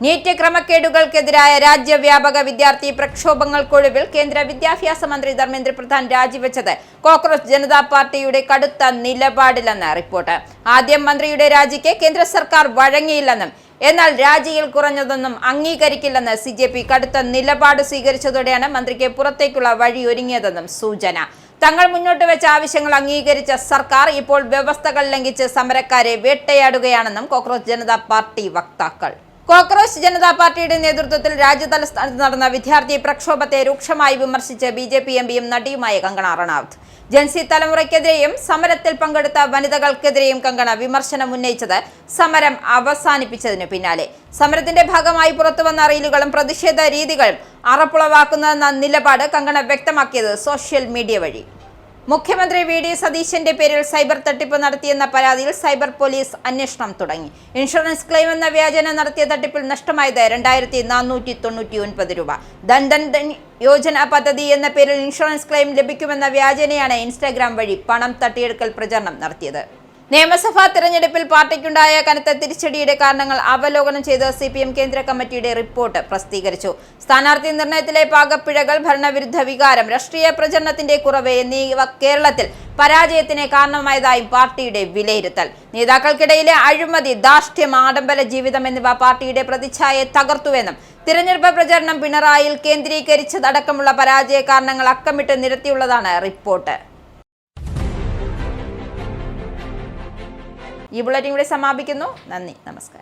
S1: നീറ്റ് ക്രമക്കേടുകൾക്കെതിരായ രാജ്യവ്യാപക വിദ്യാർത്ഥി പ്രക്ഷോഭങ്ങൾക്കൊടുവിൽ കേന്ദ്ര വിദ്യാഭ്യാസ മന്ത്രി ധർമ്മേന്ദ്ര പ്രധാൻ രാജിവെച്ചത് കോക്രോച്ച് ജനതാ പാർട്ടിയുടെ കടുത്ത നിലപാടിലെന്ന് റിപ്പോർട്ട്. ആദ്യം മന്ത്രിയുടെ രാജിക്ക് കേന്ദ്ര സർക്കാർ വഴങ്ങിയില്ലെന്നും എന്നാൽ രാജിയിൽ കുറഞ്ഞതൊന്നും അംഗീകരിക്കില്ലെന്ന് CJP കടുത്ത നിലപാട് സ്വീകരിച്ചതോടെയാണ് മന്ത്രിക്ക് പുറത്തേക്കുള്ള വഴി ഒരുങ്ങിയതെന്നും സൂചന. തങ്ങൾ മുന്നോട്ട് വെച്ച ആവശ്യങ്ങൾ അംഗീകരിച്ച സർക്കാർ ഇപ്പോൾ വ്യവസ്ഥകൾ ലംഘിച്ച് സമരക്കാരെ വേട്ടയാടുകയാണെന്നും കോക്രോച്ച് ജനതാ പാർട്ടി വക്താക്കൾ. കോക്രോച്ച് ജനതാ പാർട്ടിയുടെ നേതൃത്വത്തിൽ രാജ്യതലസ്ഥാനത്ത് നടന്ന വിദ്യാർത്ഥി പ്രക്ഷോഭത്തെ രൂക്ഷമായി വിമർശിച്ച് BJP MPയും നടിയുമായ കങ്കണ റണാവത്ത്. ജൻസി തലമുറയ്ക്കെതിരെയും സമരത്തിൽ പങ്കെടുത്ത വനിതകൾക്കെതിരെയും കങ്കണ വിമർശനം ഉന്നയിച്ചത് സമരം അവസാനിപ്പിച്ചതിനു പിന്നാലെ. സമരത്തിന്റെ ഭാഗമായി പുറത്തുവന്ന റീലുകളും പ്രതിഷേധ രീതികളും അറപ്പുളവാക്കുന്നതെന്ന നിലപാട് കങ്കണ വ്യക്തമാക്കിയത് സോഷ്യൽ മീഡിയ വഴി. മുഖ്യമന്ത്രി VD സതീശന്റെ പേരിൽ സൈബർ തട്ടിപ്പ് നടത്തിയെന്ന പരാതിയിൽ സൈബർ പോലീസ് അന്വേഷണം തുടങ്ങി. ഇൻഷുറൻസ് ക്ലെയിം എന്ന വ്യാജേന നടത്തിയ തട്ടിപ്പിൽ നഷ്ടമായത് 2499 രൂപ. ധൻ യോജന പദ്ധതി എന്ന പേരിൽ ഇൻഷുറൻസ് ക്ലെയിം ലഭിക്കുമെന്ന വ്യാജേനയാണ് ഇൻസ്റ്റാഗ്രാം വഴി പണം തട്ടിയെടുക്കൽ പ്രചരണം നടത്തിയത്. നിയമസഭാ തെരഞ്ഞെടുപ്പിൽ പാർട്ടിക്കുണ്ടായ കനത്ത തിരിച്ചടിയുടെ കാരണങ്ങൾ അവലോകനം ചെയ്ത് CPM കേന്ദ്ര കമ്മിറ്റിയുടെ റിപ്പോർട്ട് പ്രസിദ്ധീകരിച്ചു. സ്ഥാനാർത്ഥി നിർണയത്തിലെ പാകപ്പിഴകൾ, ഭരണവിരുദ്ധ വികാരം, രാഷ്ട്രീയ പ്രചരണത്തിന്റെ കുറവ് എന്നിവ കേരളത്തിൽ പരാജയത്തിന് കാരണമായതായും പാർട്ടിയുടെ വിലയിരുത്തൽ. നേതാക്കൾക്കിടയിലെ അഴിമതി, ധാർഷ്ട്യം, ആഡംബര ജീവിതം എന്നിവ പാർട്ടിയുടെ പ്രതിച്ഛായയെ തകർത്തുവെന്നും തിരഞ്ഞെടുപ്പ് പ്രചരണം പിണറായിയിൽ കേന്ദ്രീകരിച്ചതടക്കമുള്ള പരാജയ കാരണങ്ങൾ അക്കമിട്ട് നിരത്തിയുള്ളതാണ് റിപ്പോർട്ട്. ഈ ബുള്ളറ്റിൻ ഇവിടെ സമാപിക്കുന്നു. നന്ദി, നമസ്കാരം.